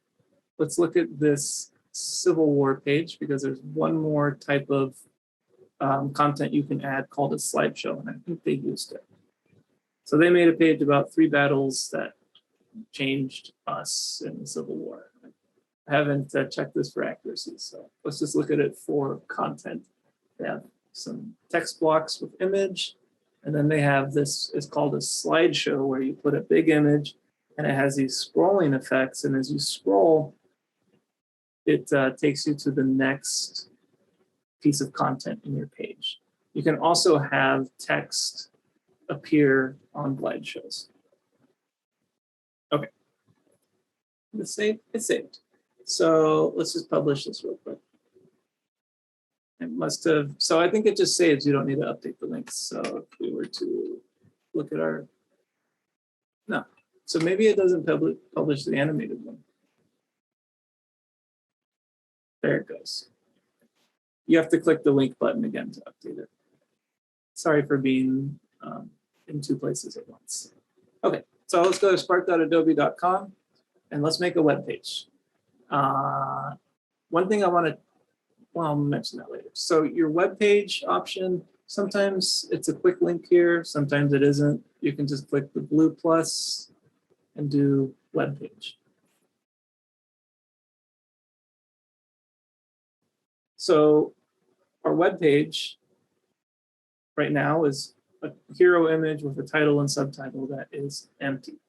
Let's look at this Civil War page because there's one more type of content you can add called a slideshow, and I think they used it. So they made a page about 3 battles that changed us in the Civil War. I haven't checked this for accuracy, so let's just look at it for content. They have some text blocks with image, and then they have this, it's called a slideshow, where you put a big image and it has these scrolling effects, and as you scroll, it takes you to the next piece of content in your page. You can also have text appear on slideshows. Okay. It's saved. It's saved. So let's just publish this real quick. It must have, so I think it just saves. You don't need to update the links. So if we were to look at our, no. So maybe it doesn't publish the animated one. There it goes. You have to click the link button again to update it. Sorry for being in 2 places at once. Okay, so let's go to spark.adobe.com and let's make a web page. One thing I want to, well, I'll mention that later. So your web page option, sometimes it's a quick link here, sometimes it isn't. You can just click the blue plus and do web page. So our web page right now is a hero image with a title and subtitle that is empty.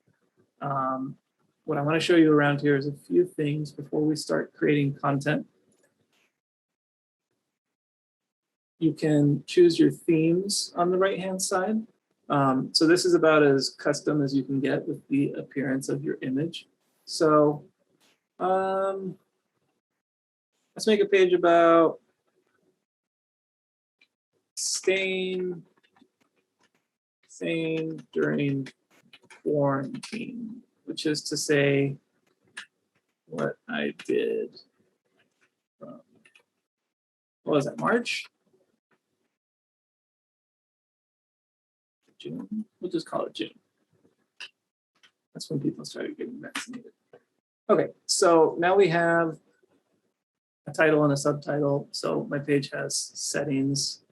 What I want to show you around here is a few things before we start creating content. You can choose your themes on the right-hand side. So this is about as custom as you can get with the appearance of your image. So let's make a page about staying sane during quarantine, which is to say what I did from, what was that, March? June? We'll just call it June. That's when people started getting vaccinated. Okay, so now we have a title and a subtitle. So my page has settings,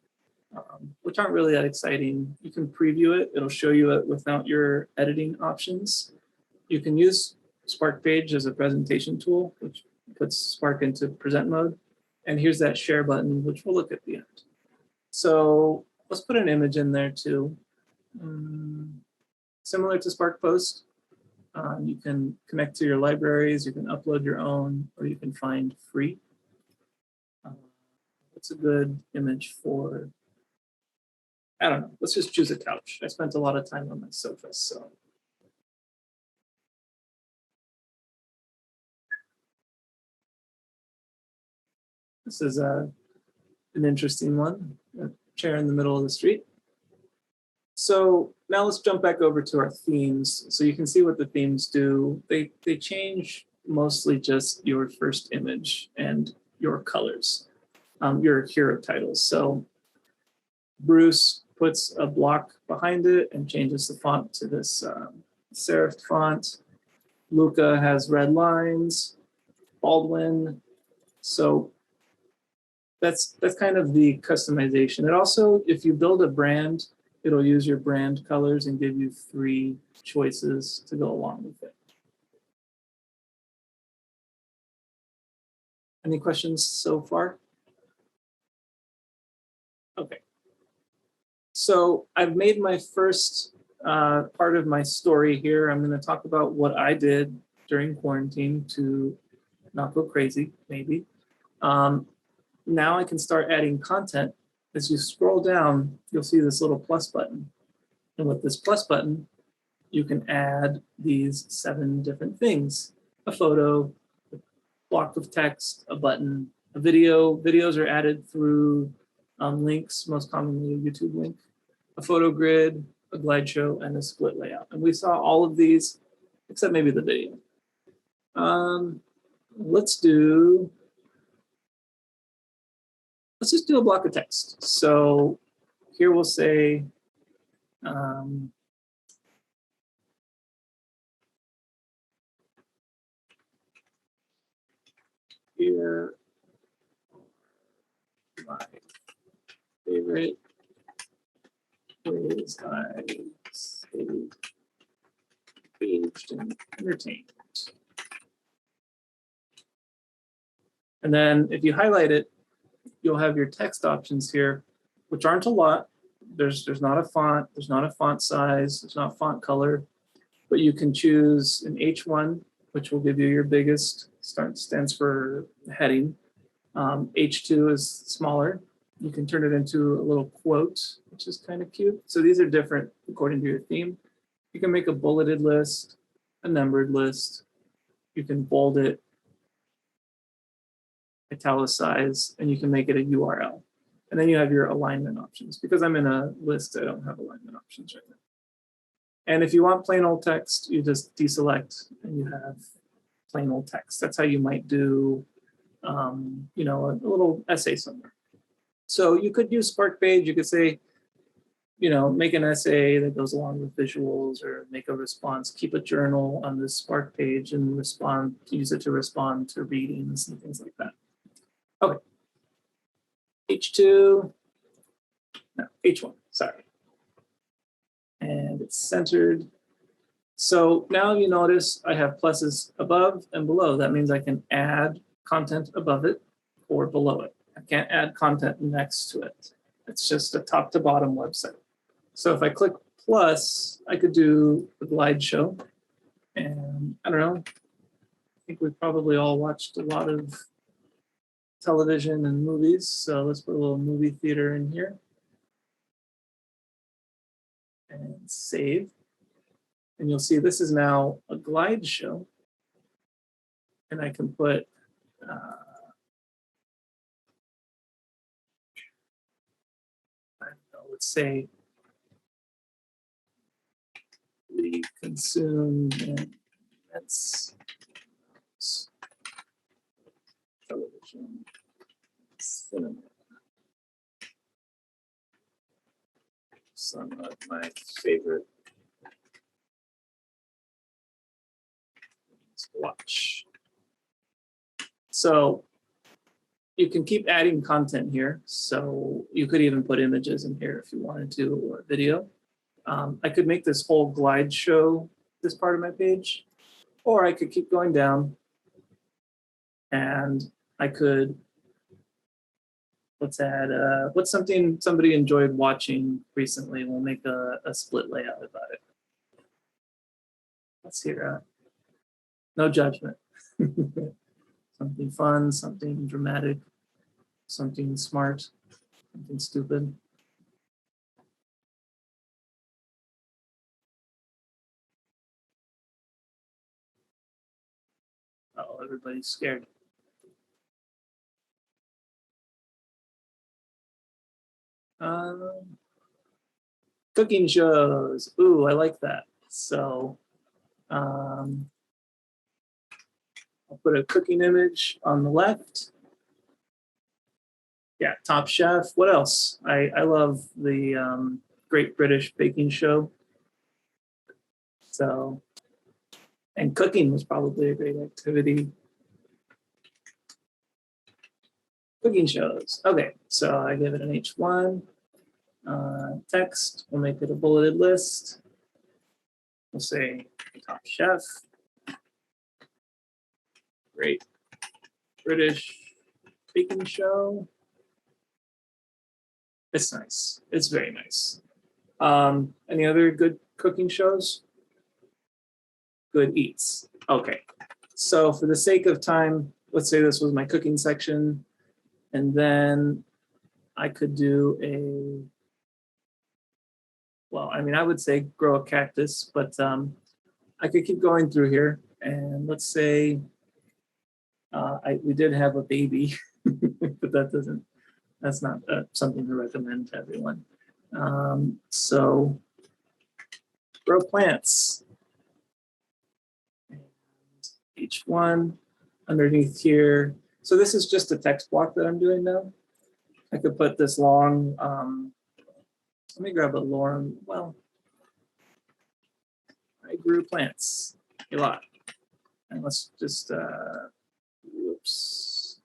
which aren't really that exciting. You can preview it. It'll show you it without your editing options. You can use Spark Page as a presentation tool, which puts Spark into present mode. And here's that share button, which we'll look at the end. So let's put an image in there too. Similar to Spark Post, you can connect to your libraries, you can upload your own, or you can find free. What's a good image for, I don't know, let's just choose a couch. I spent a lot of time on my sofa, so. This is an interesting one, a chair in the middle of the street. So now let's jump back over to our themes. So you can see what the themes do. They change mostly just your first image and your colors, your hero titles. So Bruce puts a block behind it and changes the font to this serif font. Luca has red lines, Baldwin. So that's kind of the customization. It also, if you build a brand, it'll use your brand colors and give you 3 choices to go along with it. Any questions so far? Okay. So I've made my first part of my story here. I'm going to talk about what I did during quarantine to not go crazy, maybe. Now I can start adding content. As you scroll down, you'll see this little plus button. And with this plus button, you can add these 7 different things: a photo, a block of text, a button, a video. Videos are added through links, most commonly a YouTube link, a photo grid, a glide show, and a split layout. And we saw all of these, except maybe the video. Let's just do a block of text. So here we'll say, here my favorite ways I stayed engaged and entertained. And then if you highlight it, you'll have your text options here, which aren't a lot. There's not a font, there's not a font size, there's not font color, but you can choose an H1, which will give you your biggest, stands for heading. H2 is smaller. You can turn it into a little quote, which is kind of cute. So these are different according to your theme. You can make a bulleted list, a numbered list. You can bold it, italicize, and you can make it a URL. And then you have your alignment options. Because I'm in a list, I don't have alignment options right now. And if you want plain old text, you just deselect and you have plain old text. That's how you might do, you know, a little essay somewhere. So you could use Spark Page. You could say, you know, make an essay that goes along with visuals, or make a response, keep a journal on this Spark page and respond, use it to respond to readings and things like that. Okay. H2, no, H1, sorry. And it's centered. So now you notice I have pluses above and below. That means I can add content above it or below it. I can't add content next to it. It's just a top to bottom website. So if I click plus, I could do a glide show. And I don't know, I think we've probably all watched a lot of television and movies. So let's put a little movie theater in here. And save. And you'll see this is now a glide show. And I can put I don't know, let's say we consume immense television, cinema. Some of my favorite things to watch. So you can keep adding content here. So you could even put images in here if you wanted to, or video. I could make this whole glide show this part of my page, or I could keep going down and I could, let's add, what's something somebody enjoyed watching recently? We'll make a split layout about it. Let's hear, no judgment. Something fun, something dramatic, something smart, something stupid. Oh, everybody's scared. Cooking shows. Ooh, I like that. So I'll put a cooking image on the left. Yeah, Top Chef. What else? I love the Great British Baking Show. So, and cooking was probably a great activity. Cooking shows. Okay, so I give it an H1. Text, we'll make it a bulleted list. We'll say Top Chef. Great British Baking Show. It's nice. It's very nice. Any other good cooking shows? Good Eats. Okay. So for the sake of time, let's say this was my cooking section, and then I could do a, well, I mean, I would say grow a cactus, but I could keep going through here, and let's say we did have a baby, but that's not something to recommend to everyone. So grow plants. And each one underneath here. So this is just a text block that I'm doing now. I could put this long, let me grab a lorem. Well, I grew plants a lot. And let's just, whoops.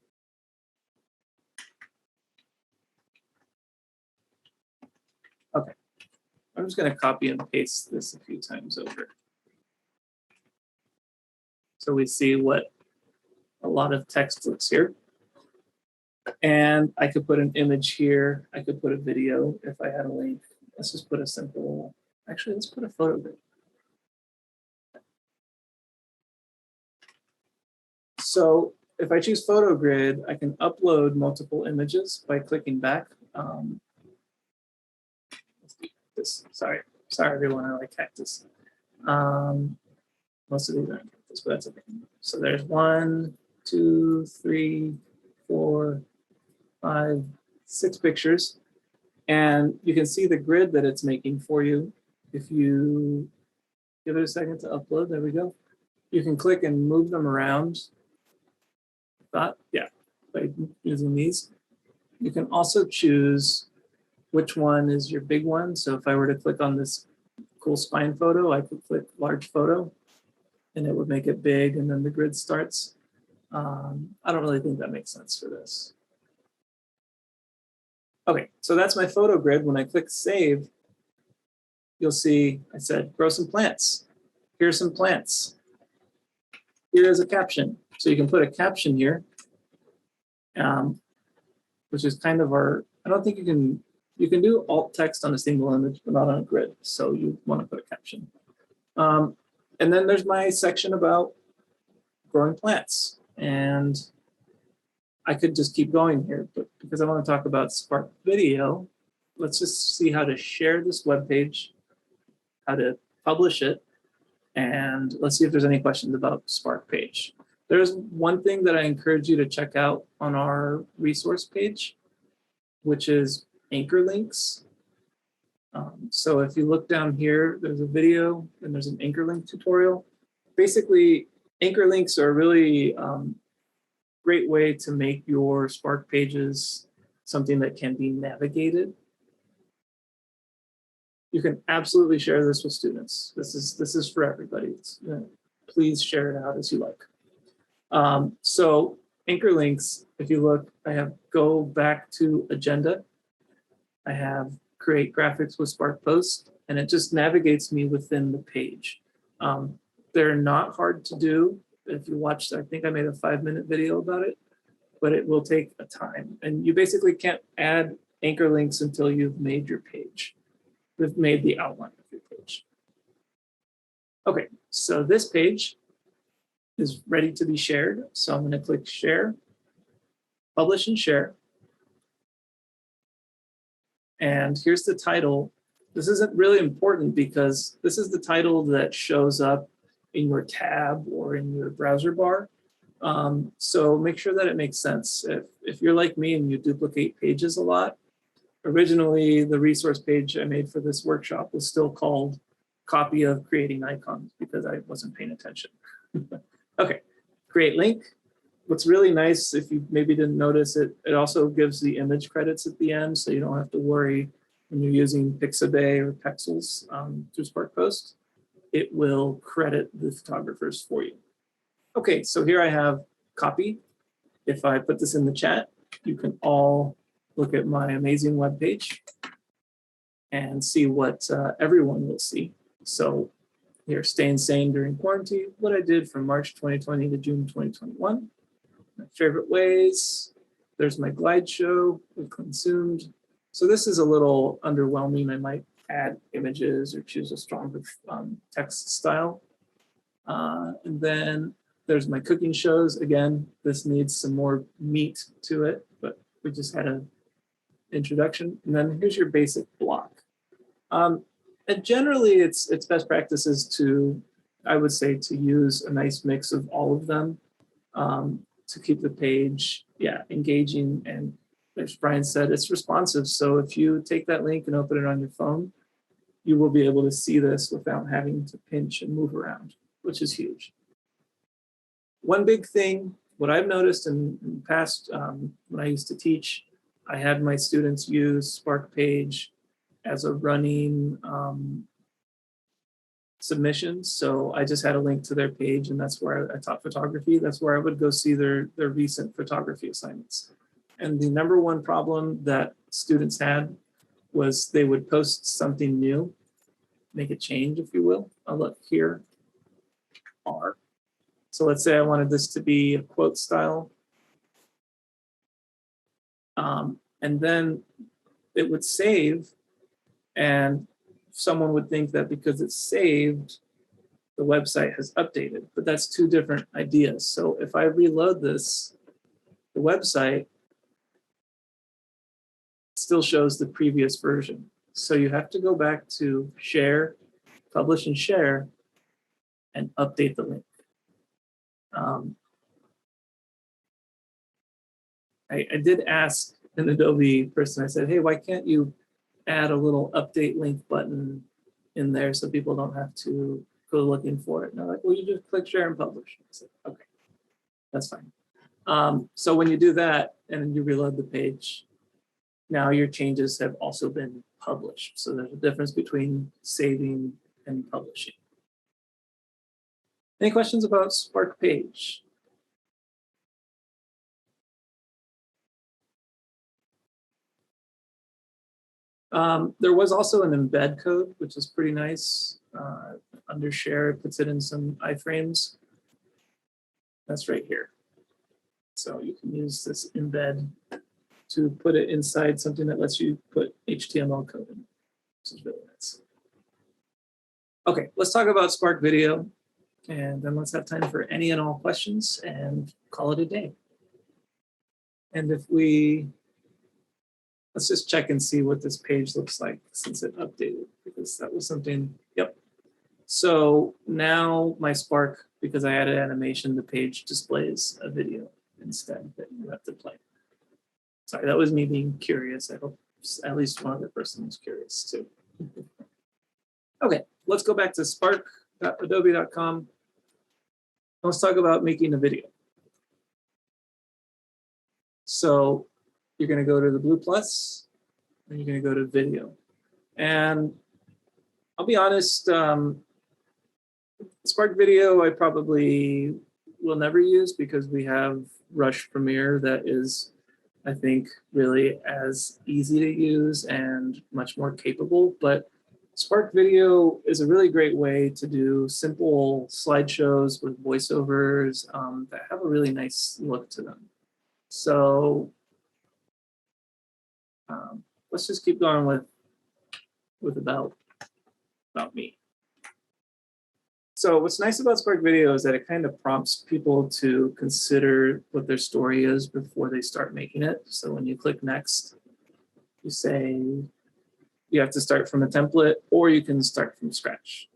Okay, I'm just gonna copy and paste this a few times over. So we see what a lot of text looks here. And I could put an image here. I could put a video if I had a link. Let's just put a simple, actually, let's put a photo grid. So if I choose photo grid, I can upload multiple images by clicking back. Let's do this. Sorry everyone, I like cactus. Most of these aren't cactus, but that's okay. So there's 1, 2, 3, 4, 5, 6 pictures. And you can see the grid that it's making for you. If you give it a second to upload, there we go. You can click and move them around. Yeah, by using these. You can also choose which one is your big one. So if I were to click on this cool spine photo, I could click large photo and it would make it big and then the grid starts. I don't really think that makes sense for this. Okay, so that's my photo grid. When I click save, you'll see I said grow some plants. Here's some plants. Here is a caption. So you can put a caption here, which is kind of our, I don't think you can do alt text on a single image, but not on a grid. So you want to put a caption. And then there's my section about growing plants. And I could just keep going here, but because I want to talk about Spark Video, let's just see how to share this web page, how to publish it, and let's see if there's any questions about Spark page. There's one thing that I encourage you to check out on our resource page, which is anchor links. So if you look down here, there's a video and there's an anchor link tutorial. Basically, anchor links are really great way to make your Spark pages something that can be navigated. You can absolutely share this with students. This is for everybody. Please share it out as you like. So anchor links, if you look, I have go back to agenda. I have create graphics with Spark Post, and it just navigates me within the page. They're not hard to do. If you watched, I think I made a 5-minute video about it, but it will take a time. And you basically can't add anchor links until you've made your page. We've made the outline of your page. Okay, so this page is ready to be shared. So I'm going to click share, publish and share. And here's the title. This isn't really important because this is the title that shows up in your tab or in your browser bar. So make sure that it makes sense. If you're like me and you duplicate pages a lot, originally the resource page I made for this workshop was still called copy of creating icons because I wasn't paying attention. Okay, create link. What's really nice, if you maybe didn't notice it, it also gives the image credits at the end, so you don't have to worry when you're using Pixabay or Pexels through Spark Post. It will credit the photographers for you. Okay, so here I have copy. If I put this in the chat, you can all look at my amazing web page and see what everyone will see. So here, staying sane during quarantine, what I did from March 2020 to June 2021. My favorite ways. There's my glide show we consumed. So this is a little underwhelming. I might add images or choose a stronger text style. And then there's my cooking shows. Again, this needs some more meat to it, but we just had an introduction. And then here's your basic block. And generally, it's best practices to, I would say, to use a nice mix of all of them to keep the page, engaging. And as Brian said, it's responsive. So if you take that link and open it on your phone, you will be able to see this without having to pinch and move around, which is huge. One big thing, what I've noticed in the past, when I used to teach, I had my students use Spark Page as a running submission. So I just had a link to their page, and that's where I taught photography. That's where I would go see their recent photography assignments. And the number one problem that students had was they would post something new, make a change, if you will. I'll look here, R. So let's say I wanted this to be a quote style. And then it would save, and someone would think that because it's saved, the website has updated, but that's two different ideas. So if I reload this, the website still shows the previous version. So you have to go back to share, publish and share, and update the link. I did ask an Adobe person, I said, hey, why can't you add a little update link button in there so people don't have to go looking for it? And they're like, well, you just click share and publish. I said, okay, that's fine. So when you do that and you reload the page, now your changes have also been published. So there's a difference between saving and publishing. Any questions about Spark Page? There was also an embed code, which is pretty nice. Under share, it puts it in some iframes. That's right here. So you can use this embed to put it inside something that lets you put HTML code in, which is really nice. Okay, let's talk about Spark Video, and then let's have time for any and all questions and call it a day. And if we, let's just check and see what this page looks like since it updated, because that was something, yep. So now my Spark, because I added animation, the page displays a video instead that you have to play. Sorry, that was me being curious. I hope at least one other person was curious too. Okay, let's go back to spark.adobe.com. Let's talk about making a video. So you're going to go to the blue plus, and you're going to go to video. And I'll be honest, Spark Video, I probably we'll never use because we have Rush Premiere that is, I think, really as easy to use and much more capable. But Spark Video is a really great way to do simple slideshows with voiceovers that have a really nice look to them. So let's just keep going with about me. So what's nice about Spark Video is that it kind of prompts people to consider what their story is before they start making it. So when you click next, you say you have to start from a template or you can start from scratch.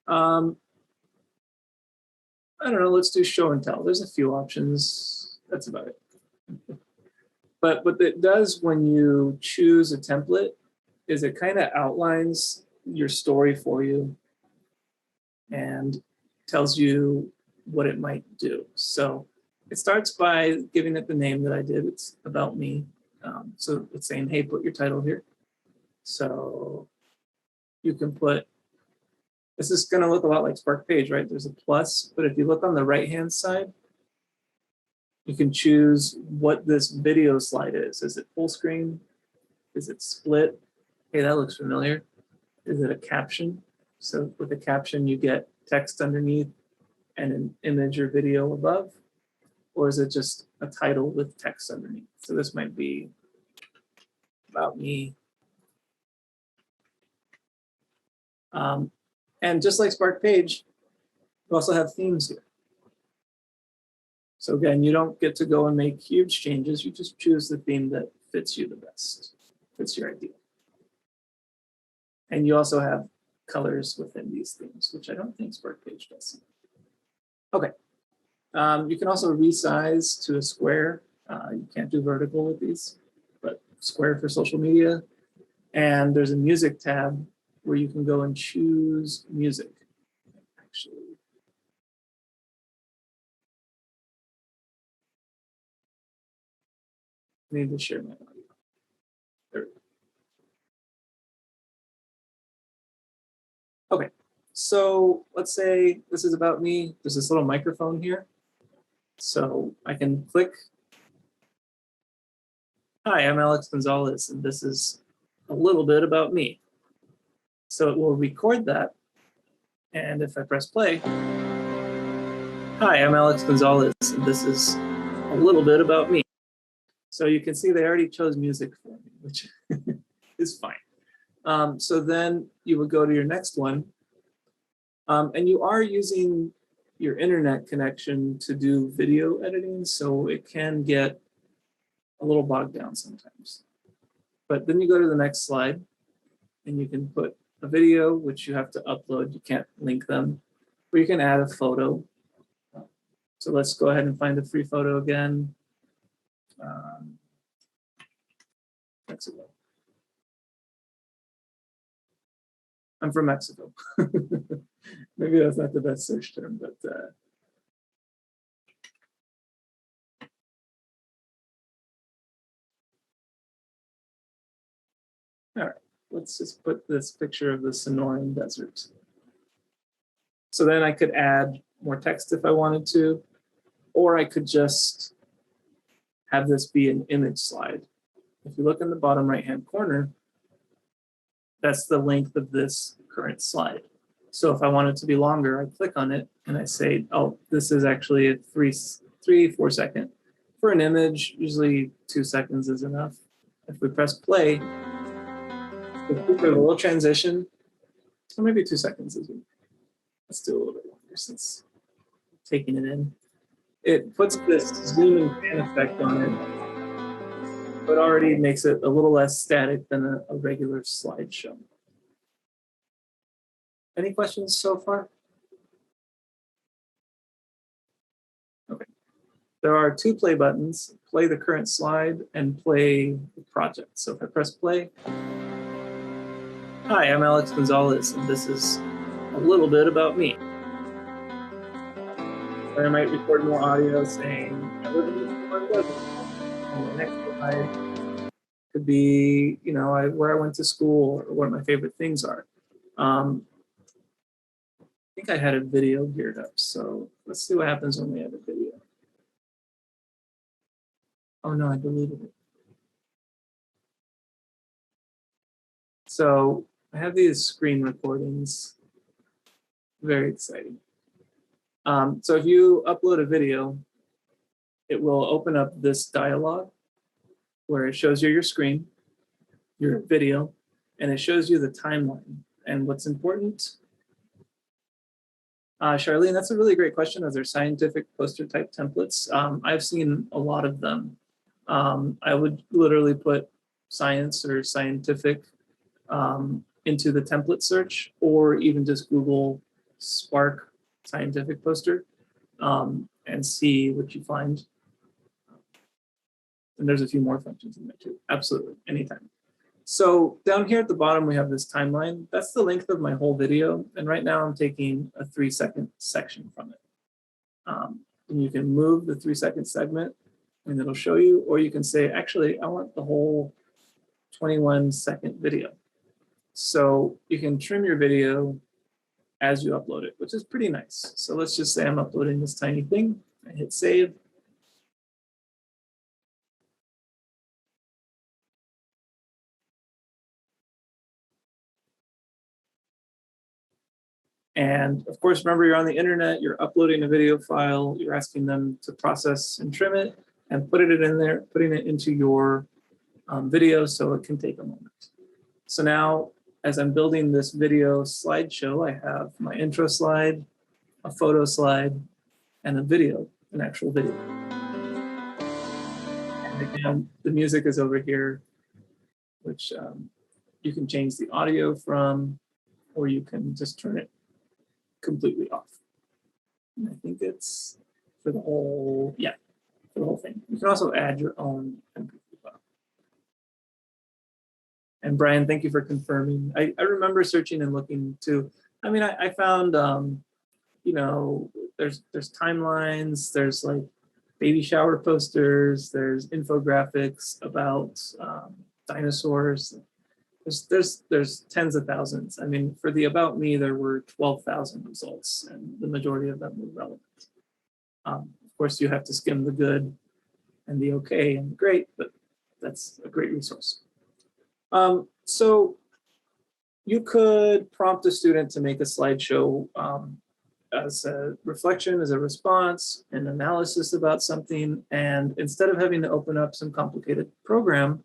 I don't know, let's do show and tell. There's a few options. That's about it. But what it does when you choose a template is it kind of outlines your story for you and tells you what it might do. So it starts by giving it the name that I did. It's about me. So it's saying, hey, put your title here. So you can put, this is going to look a lot like Spark Page, right? There's a plus, but if you look on the right-hand side, you can choose what this video slide is. Is it full screen? Is it split? Hey, that looks familiar. Is it a caption? So with a caption, you get text underneath and an image or video above, or is it just a title with text underneath? So this might be about me. And just like Spark Page, we also have themes here. So again, you don't get to go and make huge changes. You just choose the theme that fits you the best, fits your idea. And you also have colors within these themes, which I don't think Spark Page does. Okay. You can also resize to a square. You can't do vertical with these, but square for social media. And there's a music tab where you can go and choose music. Actually, I need to share my audio. There we go. Okay, so let's say this is about me. There's this little microphone here. So I can click. Hi, I'm Alex Gonzalez, and this is a little bit about me. So it will record that. And if I press play, hi, I'm Alex Gonzalez, and this is a little bit about me. So you can see they already chose music for me, which is fine. So then you would go to your next one. And you are using your internet connection to do video editing, so it can get a little bogged down sometimes. But then you go to the next slide, and you can put a video, which you have to upload. You can't link them, or you can add a photo. So let's go ahead and find a free photo again. Mexico. I'm from Mexico. Maybe that's not the best search term, but all right, let's just put this picture of the Sonoran Desert. So then I could add more text if I wanted to, or I could just have this be an image slide. If you look in the bottom right-hand corner, that's the length of this current slide. So if I want it to be longer, I click on it and I say, oh, this is actually a 4 second. For an image, usually 2 seconds is enough. If we press play, for a little transition, or maybe 2 seconds is good. Let's do a little bit longer since taking it in. It puts this zoom and pan effect on it, but already makes it a little less static than a regular slideshow. Any questions so far? Okay. There are 2 play buttons, play the current slide and play the project. So if I press play, hi, I'm Alex Gonzalez, and this is a little bit about me. Or I might record more audio saying, I live in this. And the next slide could be, you know, where I went to school or what my favorite things are. I think I had a video geared up, so let's see what happens when we have a video. Oh no, I deleted it. So I have these screen recordings. Very exciting. So if you upload a video, it will open up this dialog where it shows you your screen, your video, and it shows you the timeline. And what's important, Charlene, that's a really great question. Those are scientific poster type templates. I've seen a lot of them. I would literally put science or scientific into the template search, or even just Google Spark scientific poster and see what you find. And there's a few more functions in there too. Absolutely, anytime. So down here at the bottom, we have this timeline. That's the length of my whole video. And right now I'm taking a 3-second section from it. And you can move the 3-second segment and it'll show you, or you can say, actually, I want the whole 21-second video. So you can trim your video as you upload it, which is pretty nice. So let's just say I'm uploading this tiny thing. I hit save. And of course, remember, you're on the internet, you're uploading a video file, you're asking them to process and trim it and put it in there, putting it into your video, so it can take a moment. So now, as I'm building this video slideshow, I have my intro slide, a photo slide, and a video, an actual video. And again, the music is over here, which you can change the audio from, or you can just turn it completely off. And I think it's for the whole, yeah, for the whole thing. You can also add your own MP3 file. And Brian, thank you for confirming. I remember searching and looking too. I mean, I found, you know, there's timelines, there's like baby shower posters, there's infographics about dinosaurs. There's tens of thousands. I mean, for the About Me, there were 12,000 results, and the majority of them were relevant. Of course, you have to skim the good and the okay and the great, but that's a great resource. So you could prompt a student to make a slideshow as a reflection, as a response, an analysis about something, and instead of having to open up some complicated program,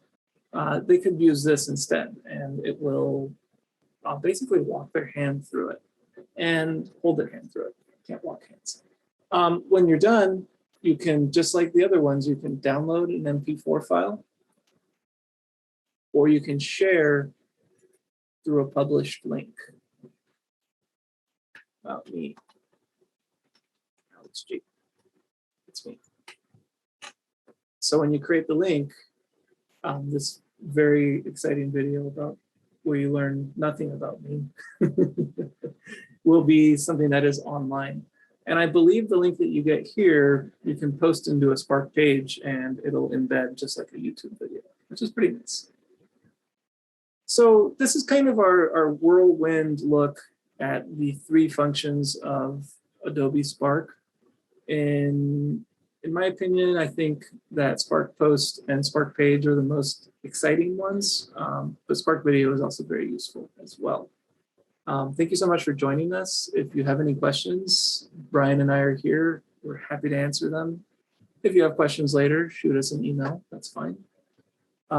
they could use this instead, and it will basically walk their hand through it and hold their hand through it. Can't walk hands. When you're done, you can, just like the other ones, you can download an MP4 file, or you can share through a published link. About me. Alex G. It's me. So when you create the link, this very exciting video about where you learn nothing about me will be something that is online. And I believe the link that you get here, you can post into a Spark page and it'll embed just like a YouTube video, which is pretty nice. So this is kind of our whirlwind look at the 3 functions of Adobe Spark. In my opinion, I think that Spark Post and Spark Page are the most exciting ones, but Spark Video is also very useful as well. Thank you so much for joining us. If you have any questions, Brian and I are here. We're happy to answer them. If you have questions later, shoot us an email. That's fine.